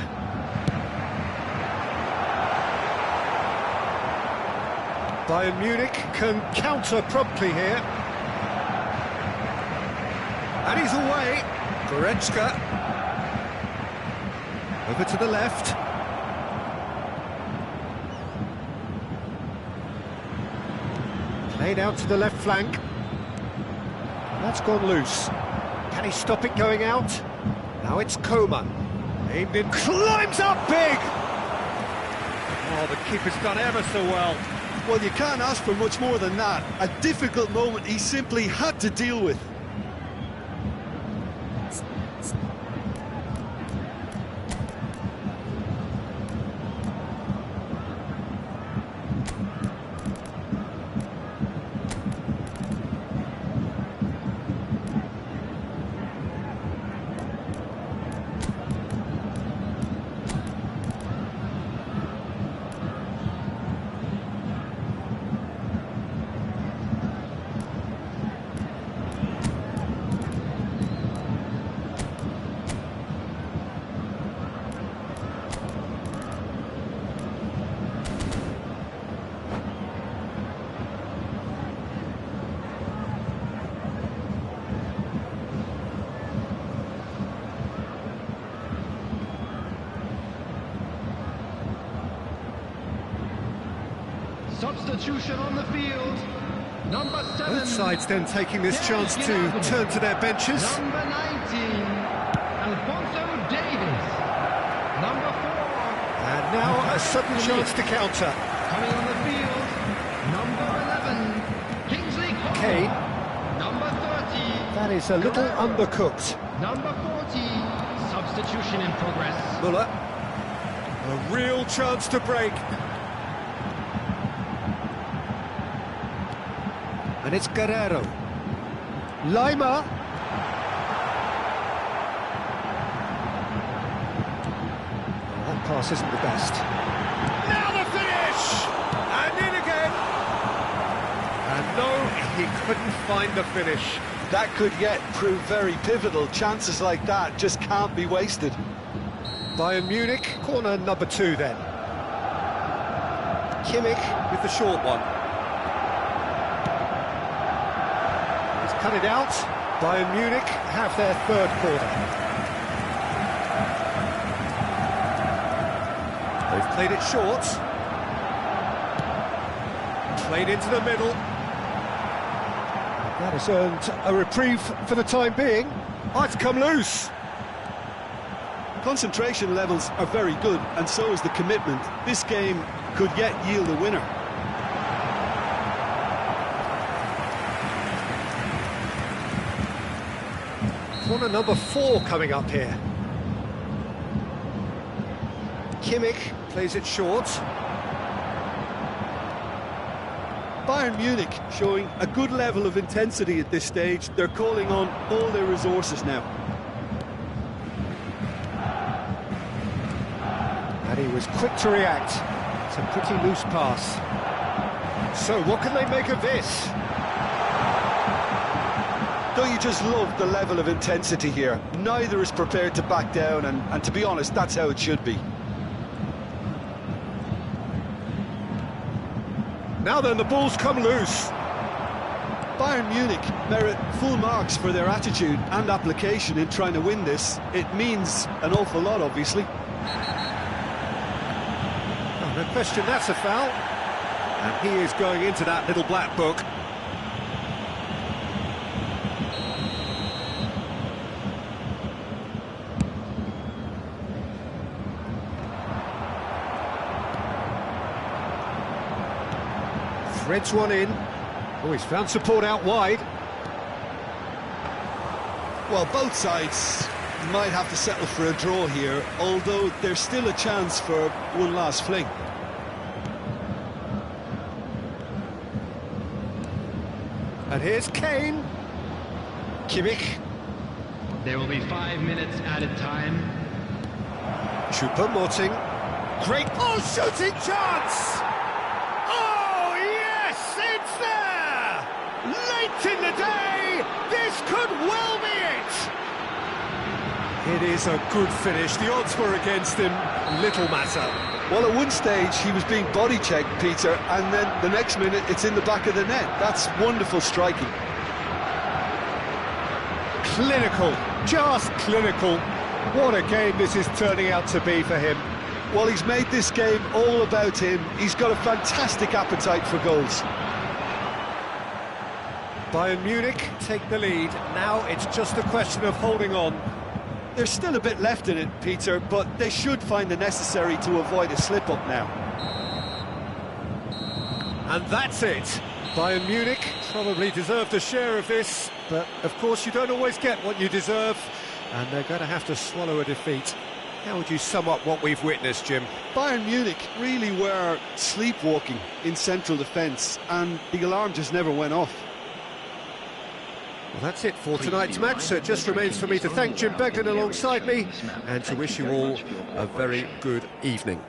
Bayern Munich can counter promptly here. And he's away. Goretzka. Over to the left. Played out to the left flank. That's gone loose. Can he stop it going out? Now it's Coman. Aimed in, climbs up big! Oh, the keeper's done ever so well. Well, you can't ask for much more than that. A difficult moment he simply had to deal with. Substitution on the field, number 7. Both sides then taking this chance to turn to their benches. Number 19, Alfonso Davies. Number 4. And now a sudden chance to counter. Coming on the field, number 11, Kingsley Coman. Kane. Number 30. That is a little undercooked. Number 40, substitution in progress. Muller. A real chance to break. And it's Guerrero. Lima. That pass isn't the best. Now the finish! And in again! And no, he couldn't find the finish. That could yet prove very pivotal. Chances like that just can't be wasted. Bayern Munich, corner number 2 then. Kimmich with the short one. Cut it out. Bayern Munich have their third corner. They've played it short. Played into the middle. That has earned a reprieve for the time being. Oh, it's come loose. Concentration levels are very good, and so is the commitment. This game could yet yield a winner. Corner number 4 coming up here. Kimmich plays it short. Bayern Munich showing a good level of intensity at this stage. They're calling on all their resources now. And he was quick to react. It's a pretty loose pass. So what can they make of this? Don't you just love the level of intensity here? Neither is prepared to back down, and to be honest, that's how it should be. Now then, the ball's come loose. Bayern Munich merit full marks for their attitude and application in trying to win this. It means an awful lot, obviously. Oh, no question, that's a foul. And he is going into that little black book. Threads one in. Oh, he's found support out wide. Well, both sides might have to settle for a draw here, although there's still a chance for one last fling. And here's Kane. Kimmich. There will be 5 minutes added time. Choupo-Moting. Great. Oh, shooting chance! Oh, yes, it's there! Late in the day, this could well be it! It is a good finish. The odds were against him. Little matter. Well, at one stage he was being body checked, Peter, and then the next minute it's in the back of the net. That's wonderful striking. Clinical, just clinical. What a game this is turning out to be for him. Well, he's made this game all about him. He's got a fantastic appetite for goals. Bayern Munich take the lead. Now it's just a question of holding on. There's still a bit left in it, Peter, but they should find the necessary to avoid a slip-up now. And that's it. Bayern Munich probably deserved a share of this, but of course you don't always get what you deserve, and they're going to have to swallow a defeat. How would you sum up what we've witnessed, Jim? Bayern Munich really were sleepwalking in central defence, and the alarm just never went off. Well, that's it for tonight's match, so it just remains for me to thank Jim Beglin alongside me and to wish you all a very good evening.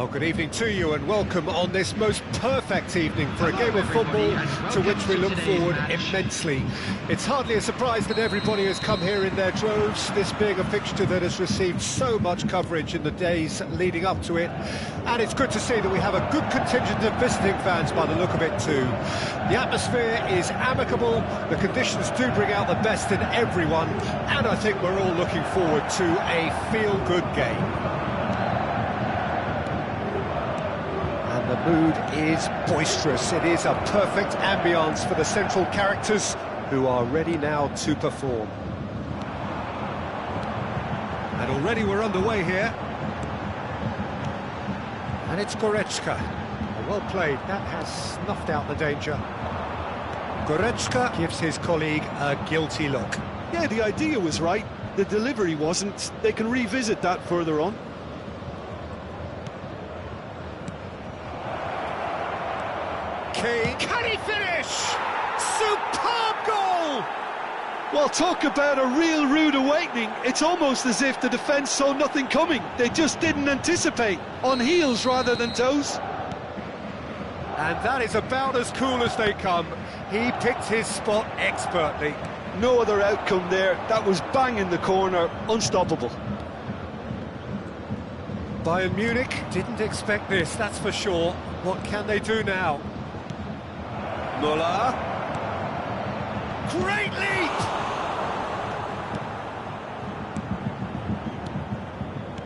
Well, good evening to you and welcome on this most perfect evening for a game of football to which we look forward immensely. It's hardly a surprise that everybody has come here in their droves, this being a fixture that has received so much coverage in the days leading up to it. And it's good to see that we have a good contingent of visiting fans by the look of it too. The atmosphere is amicable, the conditions do bring out the best in everyone, and I think we're all looking forward to a feel-good game. The mood is boisterous. It is a perfect ambience for the central characters who are ready now to perform. And already we're underway here. And it's Goretzka. Well played. That has snuffed out the danger. Goretzka gives his colleague a guilty look. Yeah, the idea was right. The delivery wasn't. They can revisit that further on. Can he finish? Superb goal! Well, talk about a real rude awakening. It's almost as if the defence saw nothing coming. They just didn't anticipate. On heels rather than toes. And that is about as cool as they come. He picked his spot expertly. No other outcome there. That was bang in the corner. Unstoppable. Bayern Munich didn't expect this, that's for sure. What can they do now? Müller. Great leap!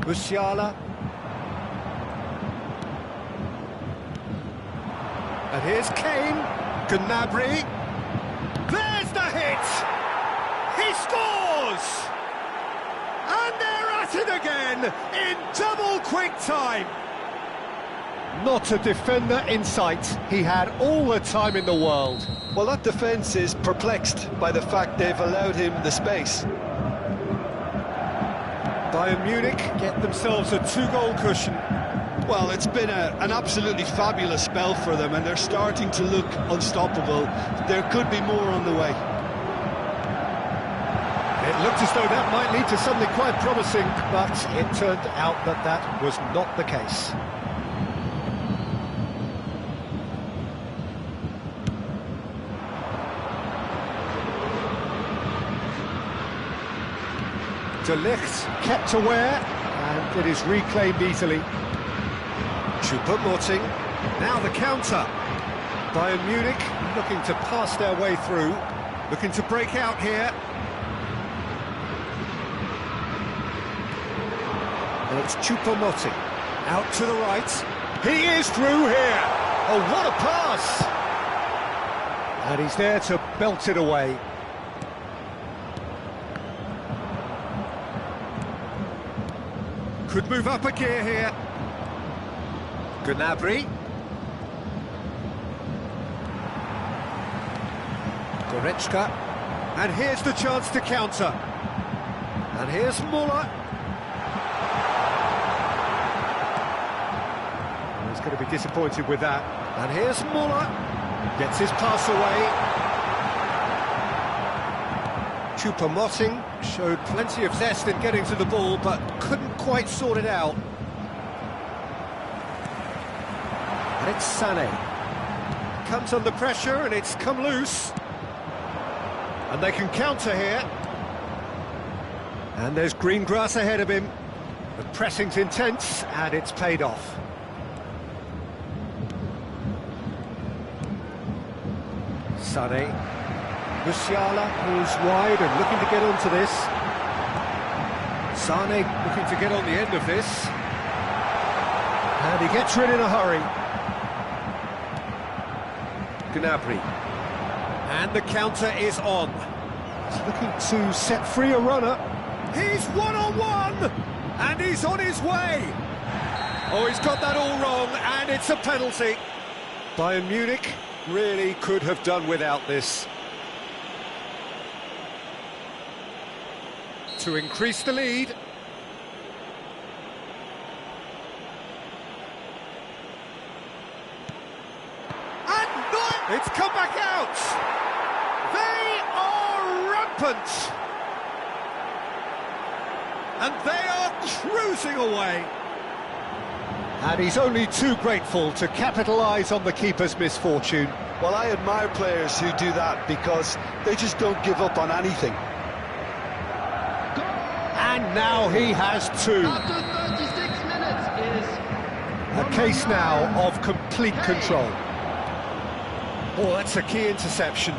Musiala. And here's Kane. Gnabry. There's the hit! He scores! And they're at it again in double quick time. Not a defender in sight. He had all the time in the world. Well, that defence is perplexed by the fact they've allowed him the space. Bayern Munich get themselves a two-goal cushion. Well, it's been an absolutely fabulous spell for them, and they're starting to look unstoppable. There could be more on the way. It looked as though that might lead to something quite promising, but it turned out that that was not the case. De Ligt kept aware, and it is reclaimed easily. Choupo-Moting, now the counter. Bayern Munich looking to pass their way through, looking to break out here. And it's Choupo-Moting, out to the right. He is through here! Oh, what a pass! And he's there to belt it away. Could move up a gear here. Gnabry. Goretzka. And here's the chance to counter. And here's Müller. He's going to be disappointed with that. And here's Müller. Gets his pass away. Choupo-Moting showed plenty of zest in getting to the ball, but couldn't quite sort it out. And it's Sané. Comes under pressure and it's come loose. And they can counter here. And there's green grass ahead of him. The pressing's intense and it's paid off. Sané. Musiala who's wide and looking to get onto this. Sané looking to get on the end of this. And he gets rid in a hurry. Gnabry. And the counter is on. He's looking to set free a runner. He's one-on-one! And he's on his way! Oh, he's got that all wrong, and it's a penalty. Bayern Munich really could have done without this. To increase the lead. And it's come back out! They are rampant! And they are cruising away. And he's only too grateful to capitalise on the keeper's misfortune. Well, I admire players who do that because they just don't give up on anything. And now he has two. After 36 minutes is A case now of complete control. Oh, that's a key interception.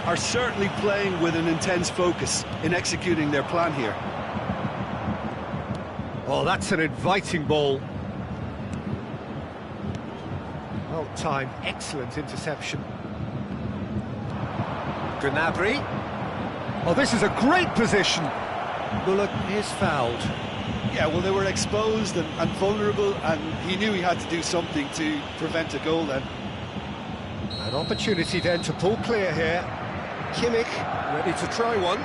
Are certainly playing with an intense focus in executing their plan here. Oh, that's an inviting ball. Well timed, excellent interception. Gnabry. Oh, this is a great position. Muller is fouled. Yeah, well, they were exposed and vulnerable, and he knew he had to do something to prevent a goal then. An opportunity then to pull clear here. Kimmich ready to try one.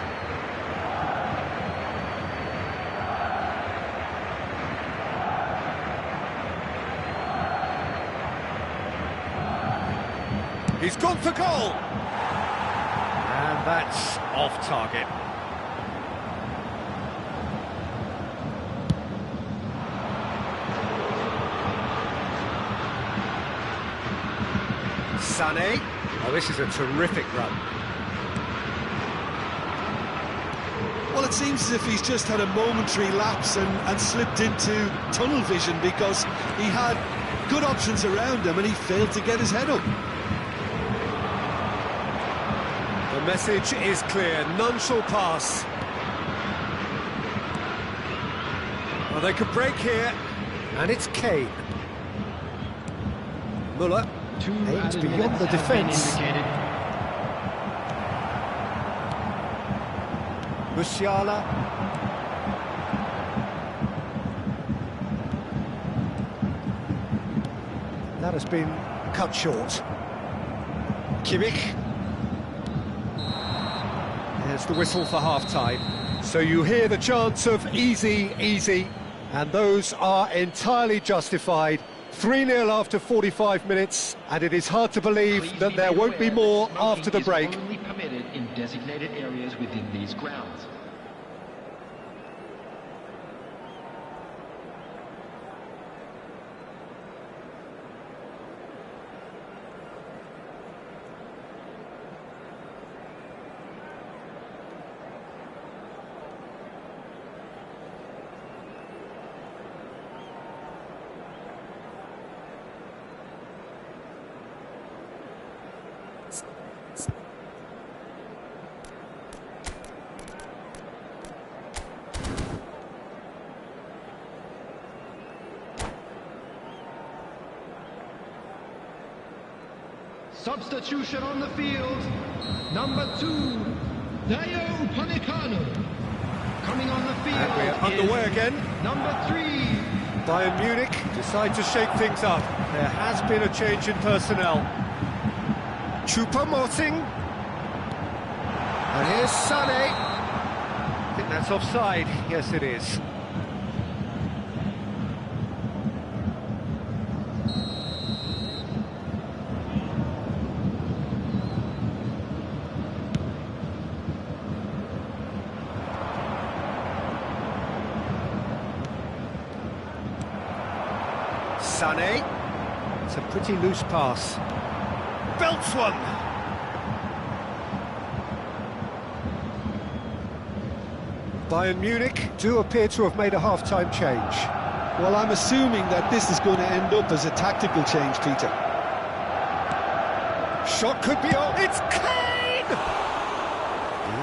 He's gone for goal. And that's off target. Sané. Oh, this is a terrific run. Well, it seems as if he's just had a momentary lapse and slipped into tunnel vision because he had good options around him and he failed to get his head up. The message is clear, none shall pass. Well, they could break here, and it's Kane. Muller aims beyond the defence. Musiala. That has been cut short. Kimmich. There's the whistle for half-time. So you hear the chants of easy, easy, and those are entirely justified. 3-0 after 45 minutes, and it is hard to believe that there won't be more after the break. Smoking is only permitted in designated areas within these grounds. Substitution on the field. Number 2, Dayo Panicano. Coming on the field. And we're underway again. Number 3. Bayern Munich decide to shake things up. There has been a change in personnel. Choupo-Moting. And here's Sané. I think that's offside. Yes, it is. Sané. It's a pretty loose pass. Belts one. Bayern Munich do appear to have made a half-time change. Well, I'm assuming that this is going to end up as a tactical change, Peter. Shot could be on. It's Kane!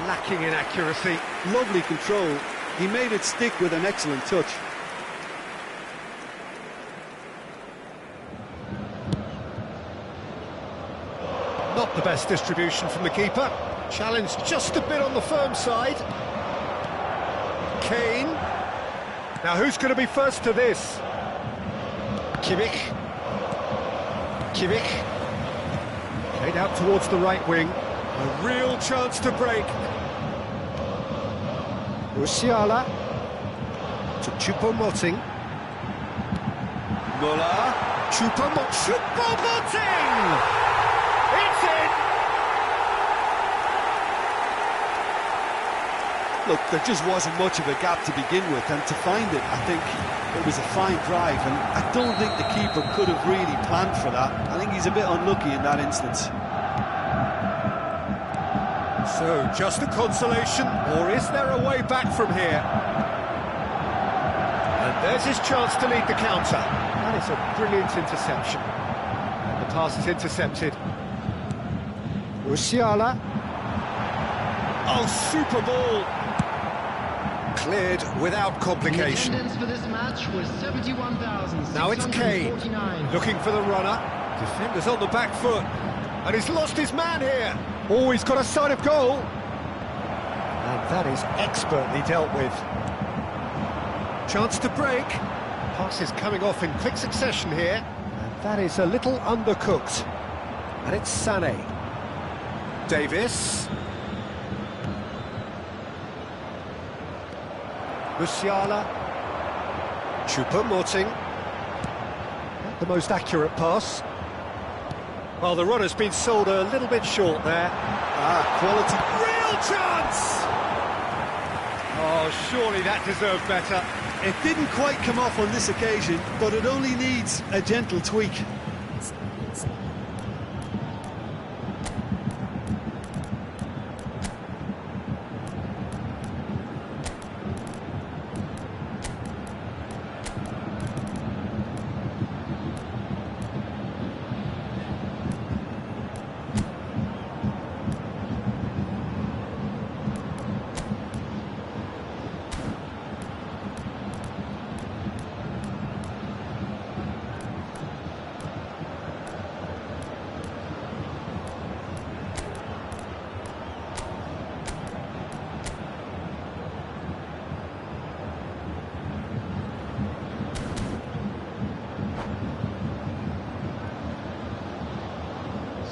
Lacking in accuracy. Lovely control. He made it stick with an excellent touch. Not the best distribution from the keeper. Challenge just a bit on the firm side. Kane. Now who's going to be first to this? Kimmich. Kimmich. Played out towards the right wing. A real chance to break. Musiala. To Choupo-Moting. Muller. Choupo-Moting! It's in! Look, there just wasn't much of a gap to begin with, and to find it, I think it was a fine drive, and I don't think the keeper could have really planned for that. I think he's a bit unlucky in that instance. So, just a consolation, or is there a way back from here? And there's his chance to lead the counter. That is a brilliant interception. And the pass is intercepted. Musiala. Oh, super ball! Cleared without complication. The attendance for this match was 71,649. Now it's Kane, looking for the runner. Defender's on the back foot, and he's lost his man here. Oh, he's got a sight of goal. And that is expertly dealt with. Chance to break. Pass is coming off in quick succession here. And that is a little undercooked. And it's Sané. Davis. Musiala. Choupo-Moting. Not the most accurate pass. Well, the runner's been sold a little bit short there. Quality. Real chance! Oh, surely that deserved better. It didn't quite come off on this occasion, but it only needs a gentle tweak.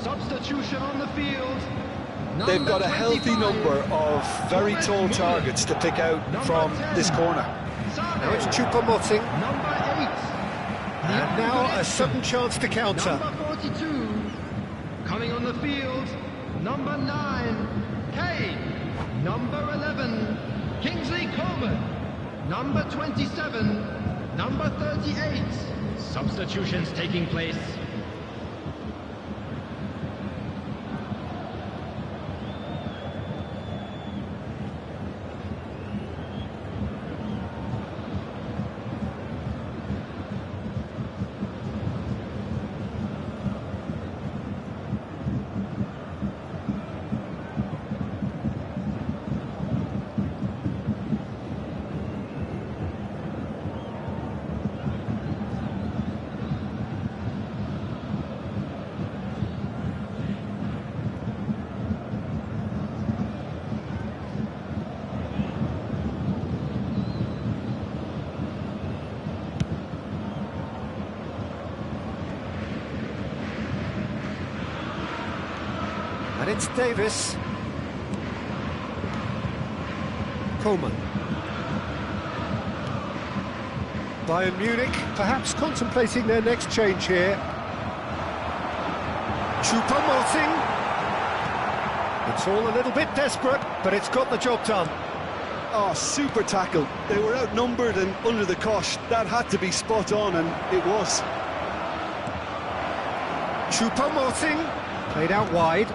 Substitution on the field. They've got a healthy 25. number of very tall targets to pick out from this corner. Now it's Choupo-Moting. Number 8. And now a sudden chance to counter. Number 42. Coming on the field. Number 9. Kane. Number 11. Kingsley Coman. Number 27. Number 38. Substitutions taking place. And it's Davis. Coman. Bayern Munich perhaps contemplating their next change here. Choupo-Moting. It's all a little bit desperate, but it's got the job done. Oh, super tackle. They were outnumbered and under the cosh. That had to be spot on, and it was. Choupo-Moting. Played out wide.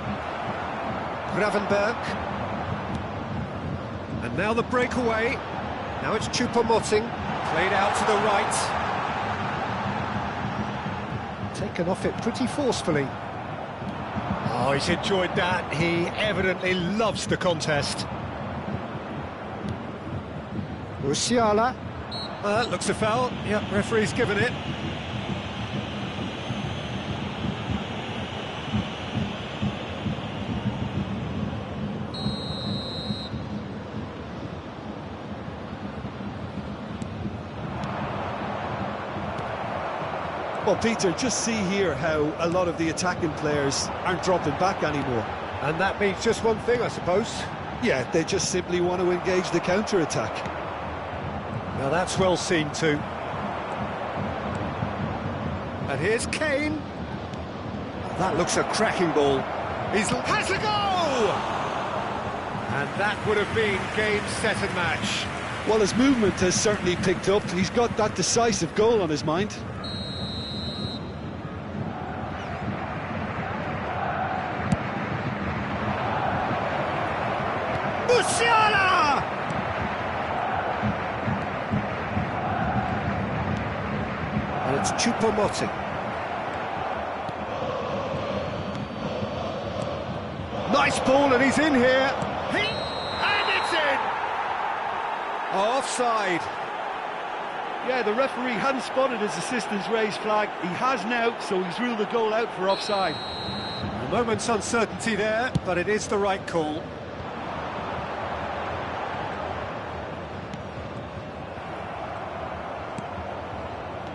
Gravenberg. And now the breakaway. Now it's Choupo-Moting. Played out to the right. Taken off it pretty forcefully. Oh, he's enjoyed that. He evidently loves the contest. Musiala. That looks a foul. Yep, referee's given it. Well, Peter, just see here how a lot of the attacking players aren't dropping back anymore. And that means just one thing, I suppose. Yeah, they just simply want to engage the counter-attack. Now that's well seen too. And here's Kane. That looks a cracking ball. Has a goal! And that would have been game, set and match. Well, his movement has certainly picked up. He's got that decisive goal on his mind. Musiala! And it's Choupo-Moting. Nice ball, and he's in here. And it's in! Offside. Yeah, the referee hadn't spotted his assistant's raised flag. He has now, so he's ruled the goal out for offside. A moment's uncertainty there, but it is the right call.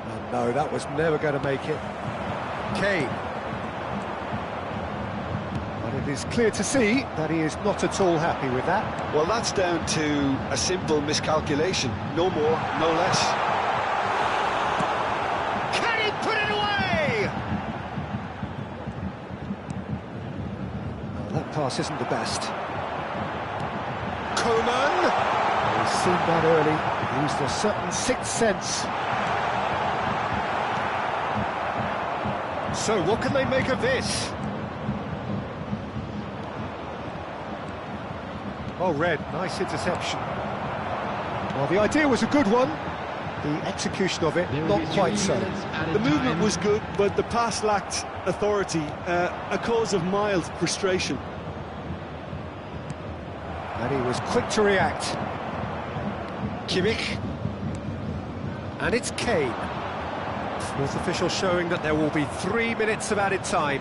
And no, that was never going to make it. Kane. But it is clear to see that he is not at all happy with that. Well, that's down to a simple miscalculation. No more, no less. Can he put it away? Well, that pass isn't the best. Coman! He's seen that early. Used a certain sixth sense. So, what can they make of this? Oh, Red, nice interception. Well, the idea was a good one. The execution of it, not quite so. The movement was good, but the pass lacked authority, a cause of mild frustration. And he was quick to react. Kimmich. And it's Kane. Fourth official showing that there will be 3 minutes of added time.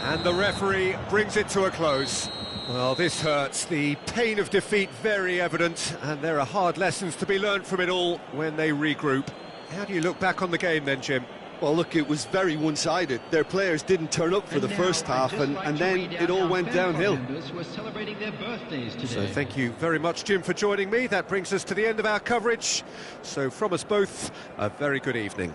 And the referee brings it to a close. Well, this hurts. The pain of defeat very evident, and there are hard lessons to be learned from it all when they regroup. How do you look back on the game then, Jim? Well, look, it was very one-sided. Their players didn't turn up for the first half, and then it all went downhill. So thank you very much, Jim, for joining me. That brings us to the end of our coverage. So from us both, a very good evening.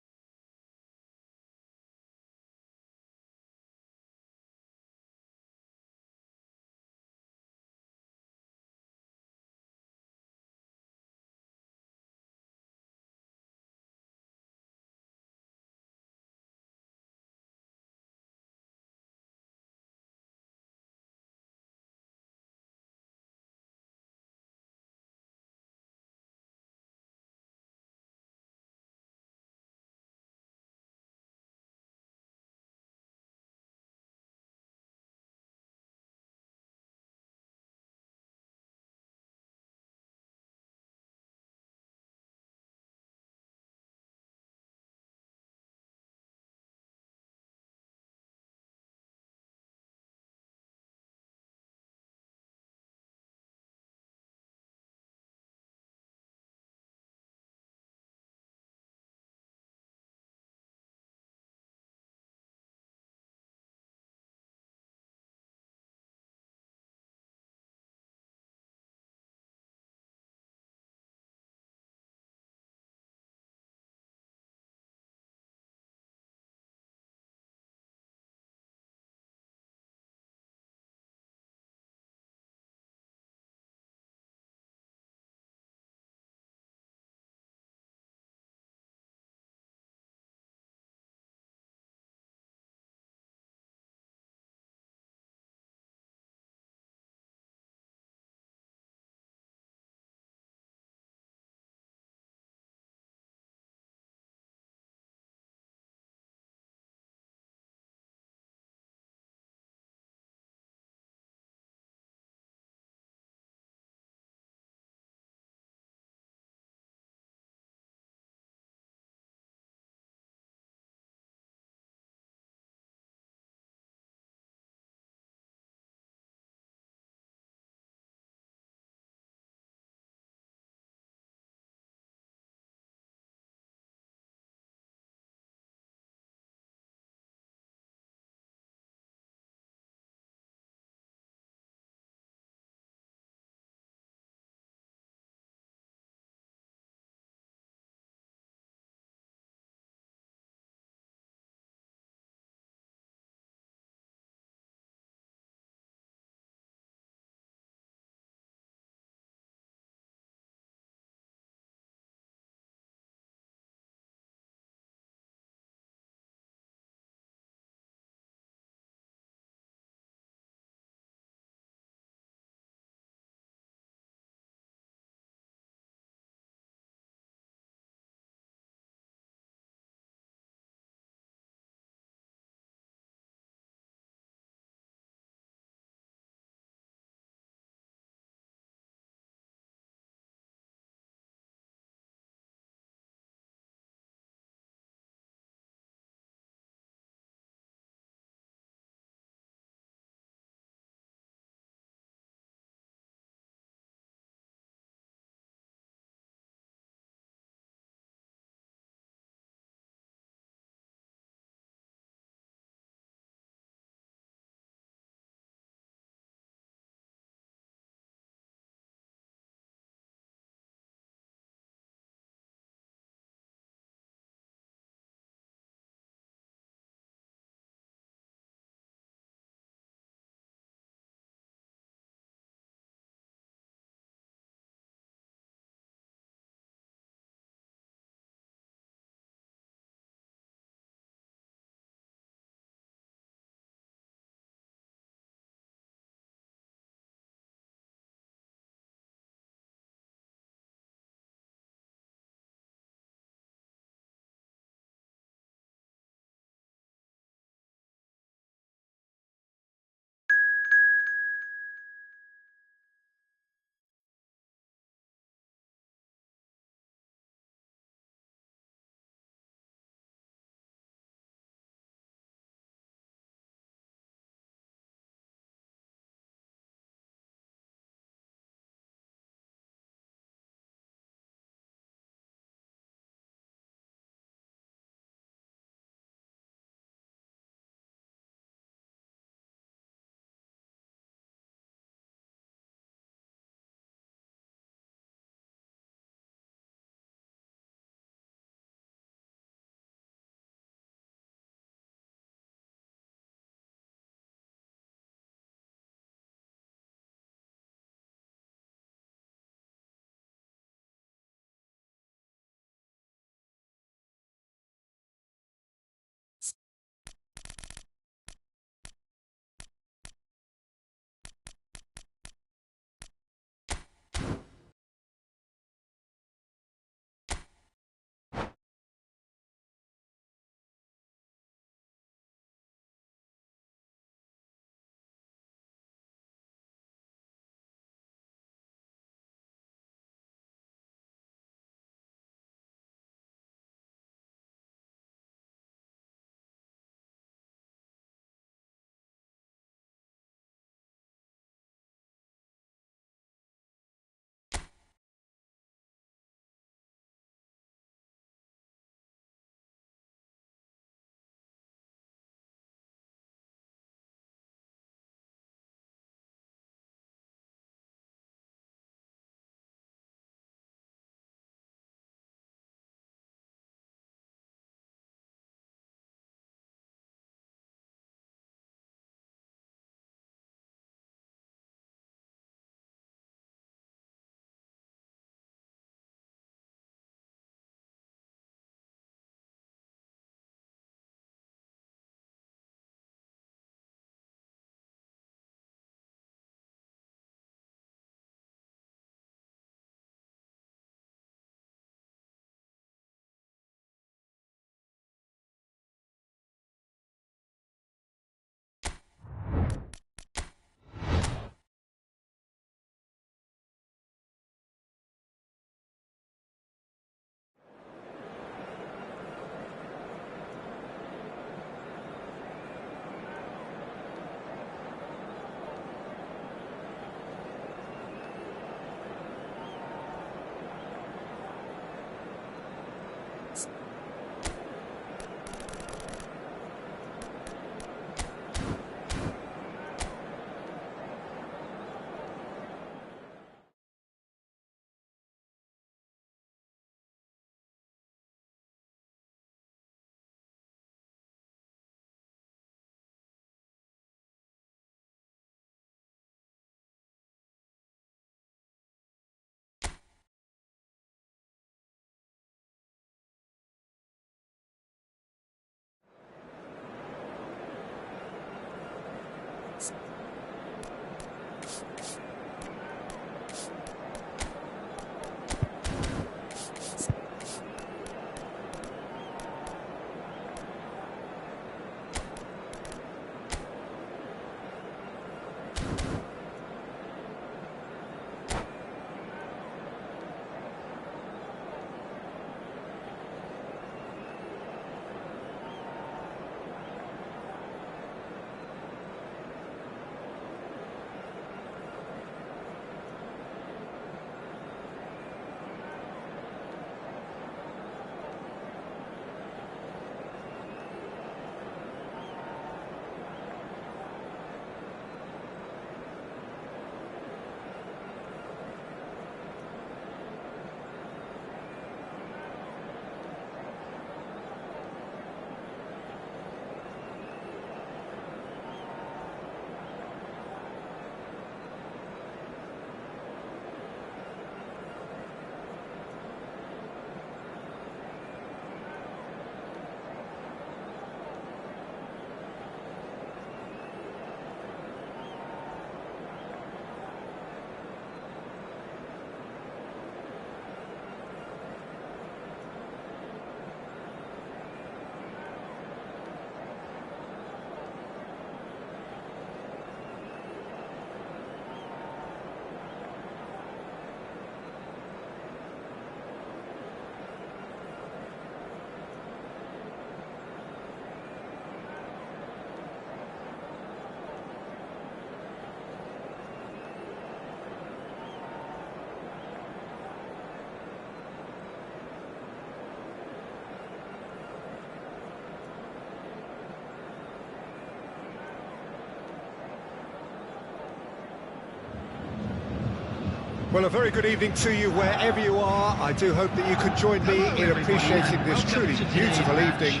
Well, a very good evening to you wherever you are. I do hope that you can join me in appreciating this truly beautiful evening.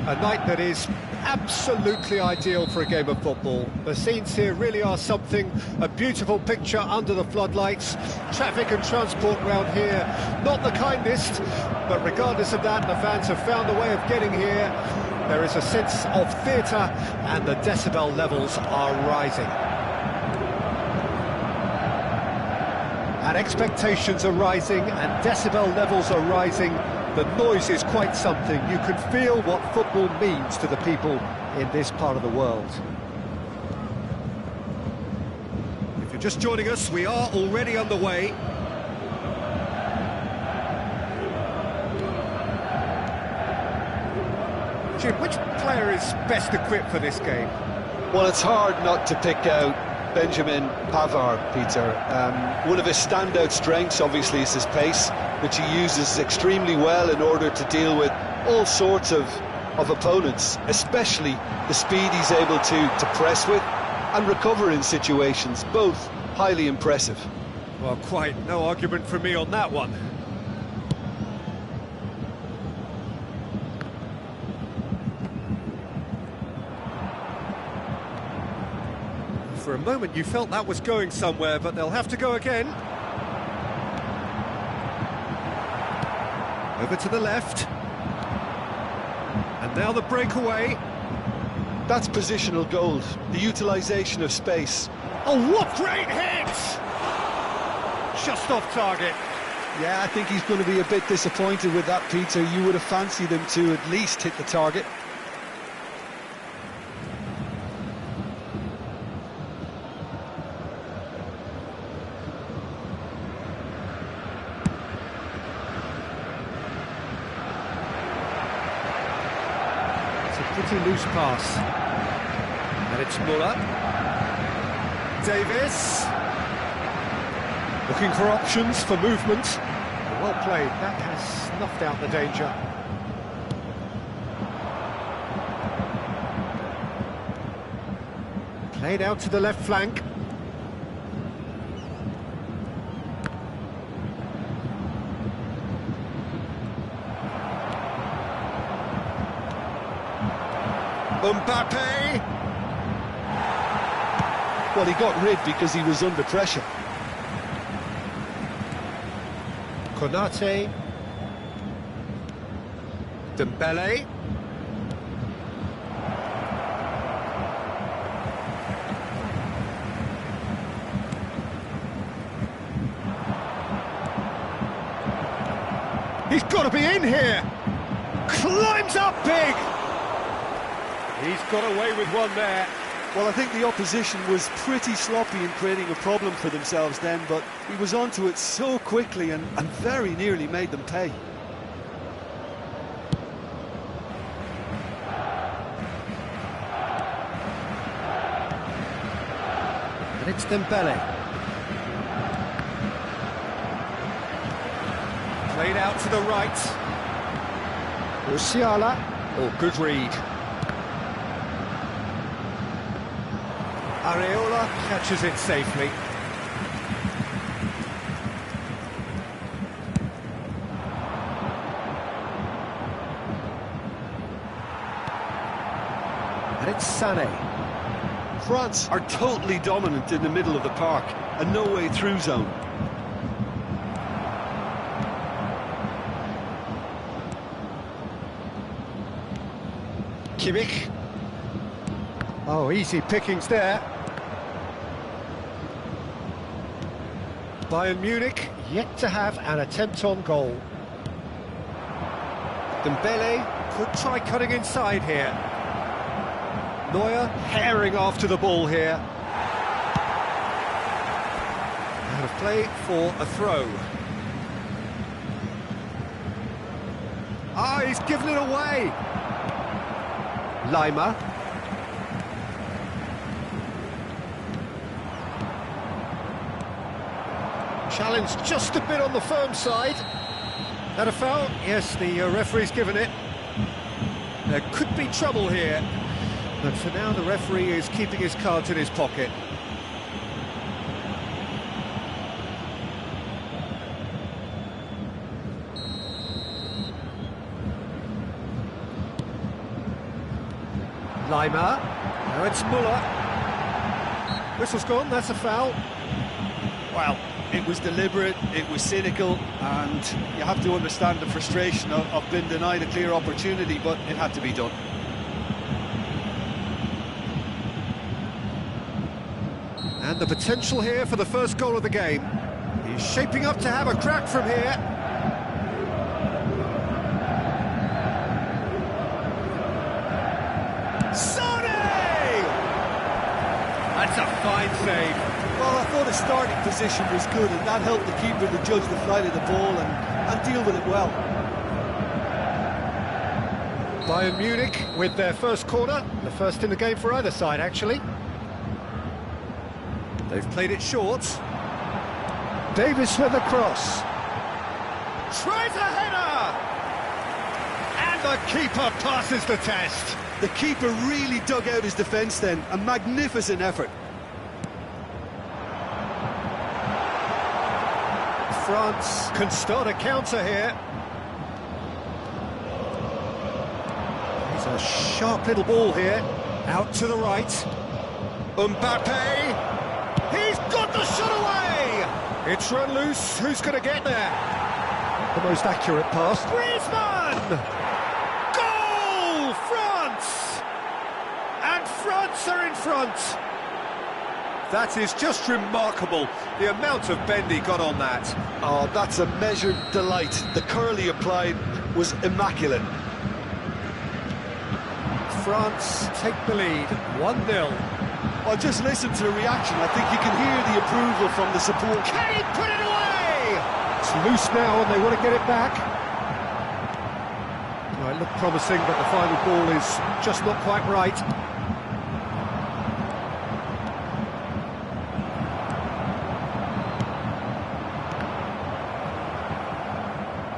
A night that is absolutely ideal for a game of football. The scenes here really are something, a beautiful picture under the floodlights. Traffic and transport round here, not the kindest, but regardless of that, the fans have found a way of getting here. There is a sense of theatre and the decibel levels are rising. And expectations are rising and decibel levels are rising. The noise is quite something. You can feel what football means to the people in this part of the world. If you're just joining us, we are already underway. Jim, which player is best equipped for this game? Well, it's hard not to pick out Benjamin Pavard, Peter. One of his standout strengths, obviously, is his pace, which he uses extremely well in order to deal with all sorts of opponents, especially the speed he's able to press with and recover in situations, both highly impressive. Well, quite no argument from me on that one. For a moment you felt that was going somewhere, but they'll have to go again. Over to the left. And now the breakaway. That's positional gold, the utilisation of space. Oh, what great hit! Just off target. Yeah, I think he's going to be a bit disappointed with that, Peter. You would have fancied him to at least hit the target. Pretty loose pass. And it's Muller. Davis. Looking for options, for movement. Well played, that has snuffed out the danger. Played out to the left flank. Mbappe! Well, he got rid because he was under pressure. Konate. Dembele. He's got to be in here! Climbs up big! He's got away with one there. Well, I think the opposition was pretty sloppy in creating a problem for themselves then, but he was onto it so quickly and very nearly made them pay. And it's Dembele. Played out to the right. Musiala. Oh, good read. Areola catches it safely. And it's Sané. France are totally dominant in the middle of the park, a no-way through zone. Kimmich. Oh, easy pickings there. Bayern Munich yet to have an attempt on goal. Dembele could try cutting inside here. Neuer herring after the ball here. Out of play for a throw. Ah, he's given it away. Lima. Challenge just a bit on the firm side. That a foul? Yes, the referee's given it. There could be trouble here. But for now, the referee is keeping his cards in his pocket. Lima. Now it's Muller. Whistle's gone, that's a foul. Well, it was deliberate, it was cynical, and you have to understand the frustration of being denied a clear opportunity, but it had to be done. And the potential here for the first goal of the game. He's shaping up to have a crack from here. Sané! That's a fine save. Well, I thought his starting position was good, and that helped the keeper to judge the flight of the ball and deal with it well. Bayern Munich with their first corner, the first in the game for either side, actually. They've played it short. Davis with a cross. Tries a header! And the keeper passes the test. The keeper really dug out his defence then, a magnificent effort. France can start a counter here. He's a sharp little ball here. Out to the right. Mbappe. He's got the shot away! It's run loose. Who's going to get there? The most accurate pass. Griezmann! Goal! France! And France are in front. That is just remarkable, the amount of bend he got on that. Oh, that's a measured delight. The curl he applied was immaculate. France take the lead, 1-0. Well, just listen to the reaction. I think you can hear the approval from the support. Can he put it away? It's loose now and they want to get it back. Well, it looked promising, but the final ball is just not quite right.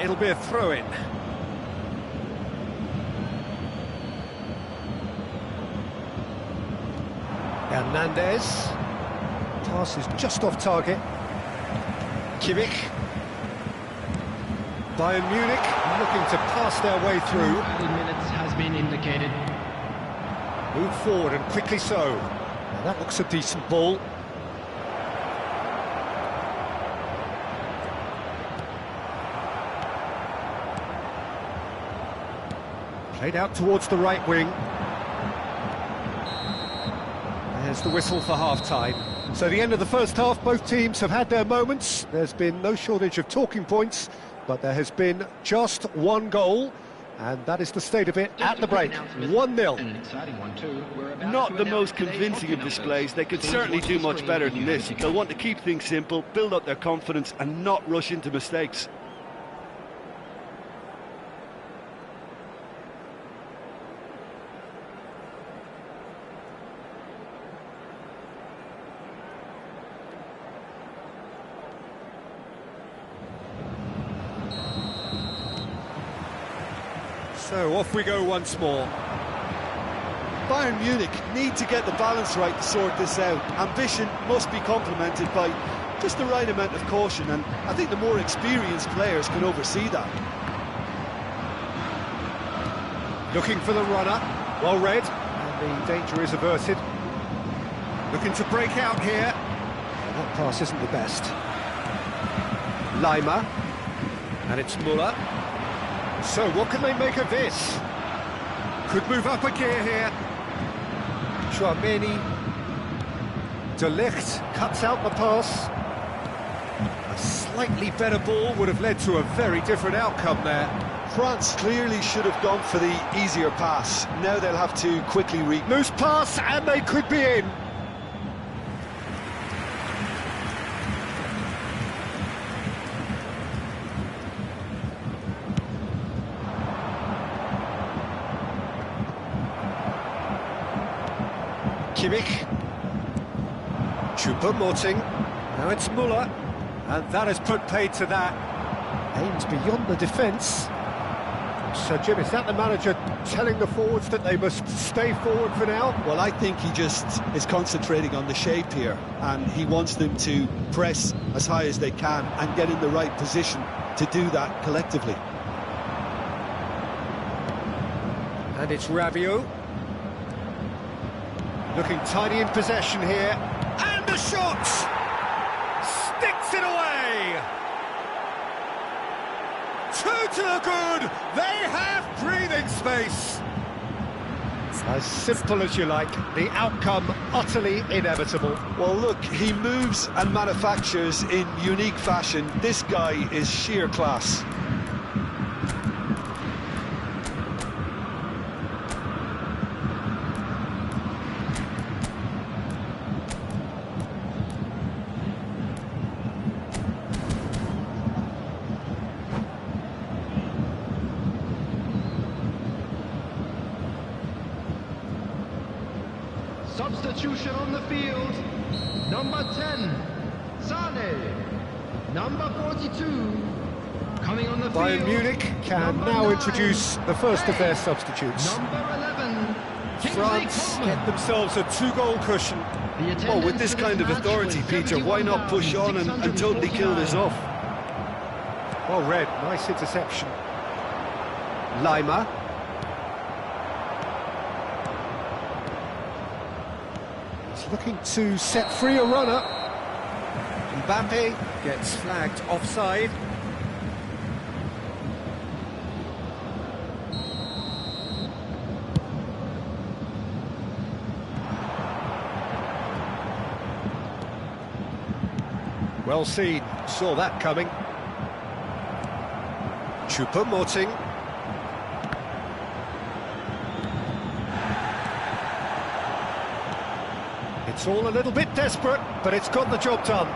It'll be a throw-in. Hernandez. Pass is just off target. Kimmich. Bayern Munich looking to pass their way through. Added minutes has been indicated. Move forward and quickly so. Now that looks a decent ball. Played out towards the right wing. There's the whistle for half-time. So the end of the first half, both teams have had their moments. There's been no shortage of talking points, but there has been just one goal, and that is the state of it at the break. 1-0. An exciting one too. We're about Not to the announce most today's convincing hockey of numbers. displays. They could Please certainly watch do the much screen better if than you this. think They'll want to keep things simple, build up their confidence and not rush into mistakes. So off we go once more. Bayern Munich need to get the balance right to sort this out. Ambition must be complemented by just the right amount of caution, and I think the more experienced players can oversee that. Looking for the runner, well read, and the danger is averted. Looking to break out here. That pass isn't the best. Lima, and it's Muller. So what can they make of this? Could move up a gear here. Chouameni. De Ligt cuts out the pass. A slightly better ball would have led to a very different outcome there. France clearly should have gone for the easier pass. Now they'll have to quickly Loose pass, and they could be in. Kimmich. Choupo-Moting. Now it's Muller. And that has put paid to that. Aims beyond the defence. So, Jim, is that the manager telling the forwards that they must stay forward for now? Well, I think he just is concentrating on the shape here, and he wants them to press as high as they can and get in the right position to do that collectively. And it's Rabiot. Looking tidy in possession here. And the shot! Sticks it away! 2 to the good! They have breathing space! As simple as you like, the outcome utterly inevitable. Well, look, he moves and manufactures in unique fashion. This guy is sheer class. Substitution on the field. Number 10, Sane. Number 42, coming on the field. Bayern Munich can number now 9, introduce the first of their substitutes. Number 11, France Kingsley get themselves a 2-goal cushion. Coman. Well, with this kind of authority, Peter, why not push on and totally kill this off? Well read, nice interception. Lima. He's looking to set free a runner. Mbappe gets flagged offside. Well seen, saw that coming. Choupo-Moting. It's all a little bit desperate, but it's got the job done.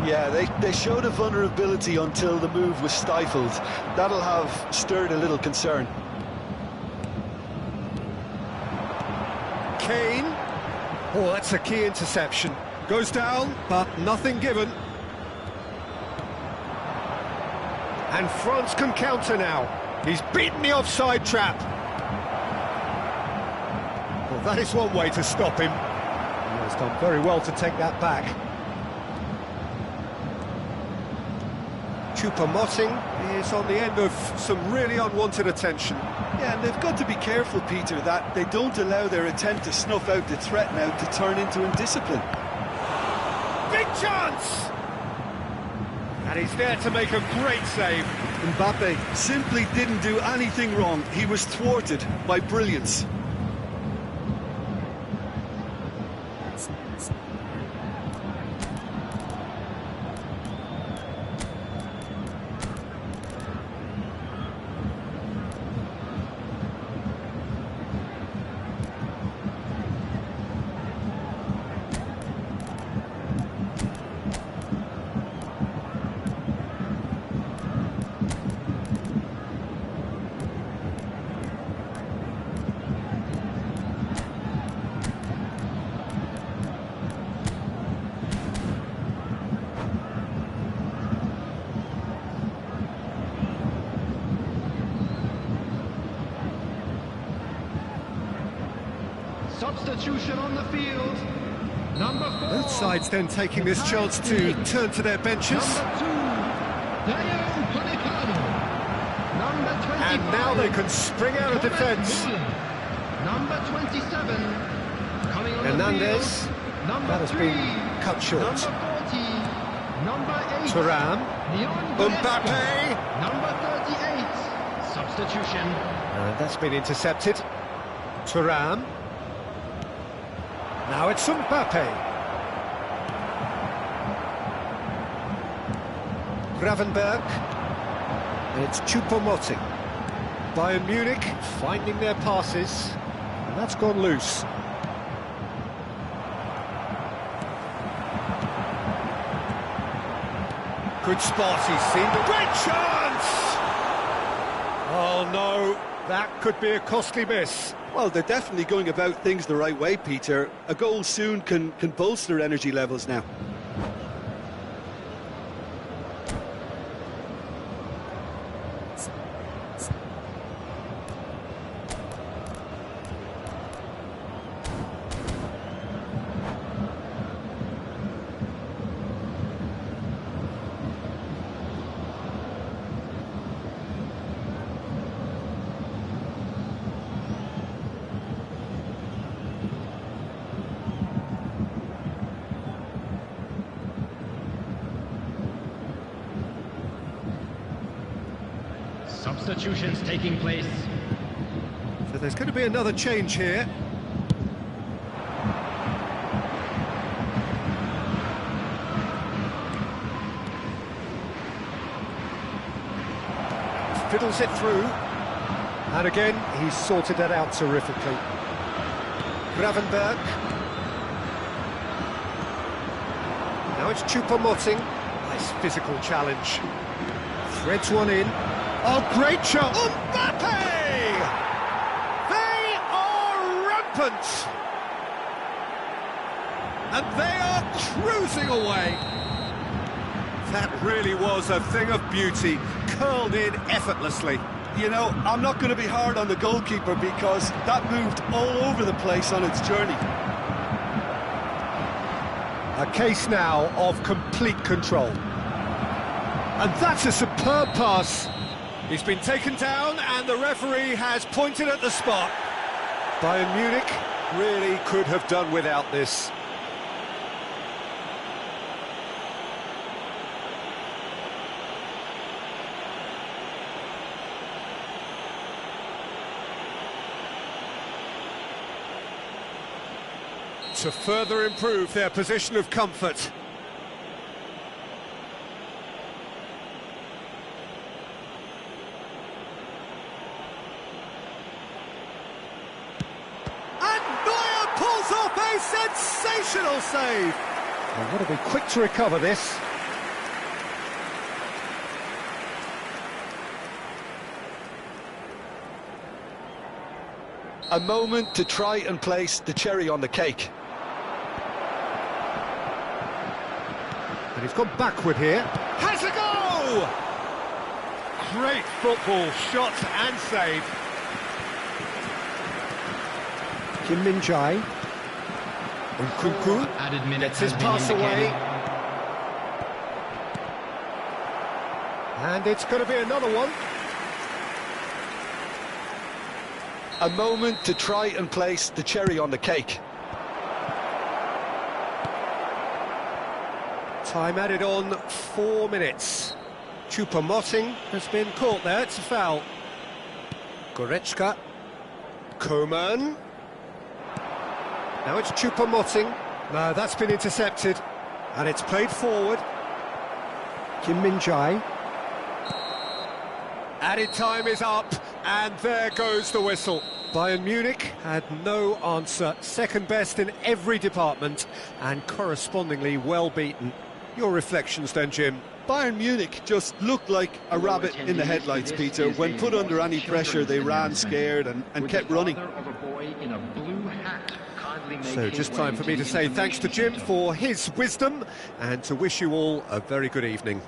Yeah, they showed a vulnerability until the move was stifled. That'll have stirred a little concern. Kane. Oh, that's a key interception. Goes down, but nothing given. And France can counter now. He's beaten the offside trap. Well, that is one way to stop him. He has done very well to take that back. Choupo-Moting is on the end of some really unwanted attention. Yeah, and they've got to be careful, Peter, that they don't allow their attempt to snuff out the threat now to turn into indiscipline. Big chance! And he's there to make a great save. Mbappe simply didn't do anything wrong. He was thwarted by brilliance. Substitution on the field. Number 4. Both sides then taking this chance to turn to their benches. Number 2, Deo Politano. Number 25. And now they can spring out of defence. Number 27. Coming on Hernandez. the field. Number That has 3. been cut short. Number 40. Number 8. Thuram. Leon Mbappe. Number 38. Substitution. And that's been intercepted. Thuram. Now it's Mbappe. Gravenberg. It's Choupo-Moting. Bayern Munich finding their passes. And that's gone loose. Good spot, he's seen the great chance! Oh no, that could be a costly miss. Well, they're definitely going about things the right way, Peter. A goal soon can bolster energy levels now. Substitutions taking place. So there's going to be another change here. Fiddles it through. And again, he's sorted that out terrifically. Gravenberg. Now it's Choupo-Moting. Nice physical challenge. Threads one in. Oh, great shot! Mbappe! They are rampant! And they are cruising away! That really was a thing of beauty, curled in effortlessly. You know, I'm not going to be hard on the goalkeeper because that moved all over the place on its journey. A case now of complete control. And that's a superb pass. He's been taken down and the referee has pointed at the spot. Bayern Munich really could have done without this. To further improve their position of comfort. Off a sensational save. And got to be quick to recover this. A moment to try and place the cherry on the cake. And he's gone backward here. Has a go! Great football, shot and save. Kim Min-jae. Nkunku gets his pass away. And it's going to be another one. A moment to try and place the cherry on the cake. Time added on 4 minutes. Choupo-Moting has been caught there, it's a foul. Goretzka. Coman. Now it's Choupo-Moting. No, that's been intercepted. And it's played forward. Kim Min-jae. Added time is up, and there goes the whistle. Bayern Munich had no answer. Second best in every department, and correspondingly well beaten. Your reflections then, Jim? Bayern Munich just looked like a rabbit in the headlights, Peter. When put under any pressure, they ran scared and kept running. So just time for me to say thanks to Jim for his wisdom and to wish you all a very good evening.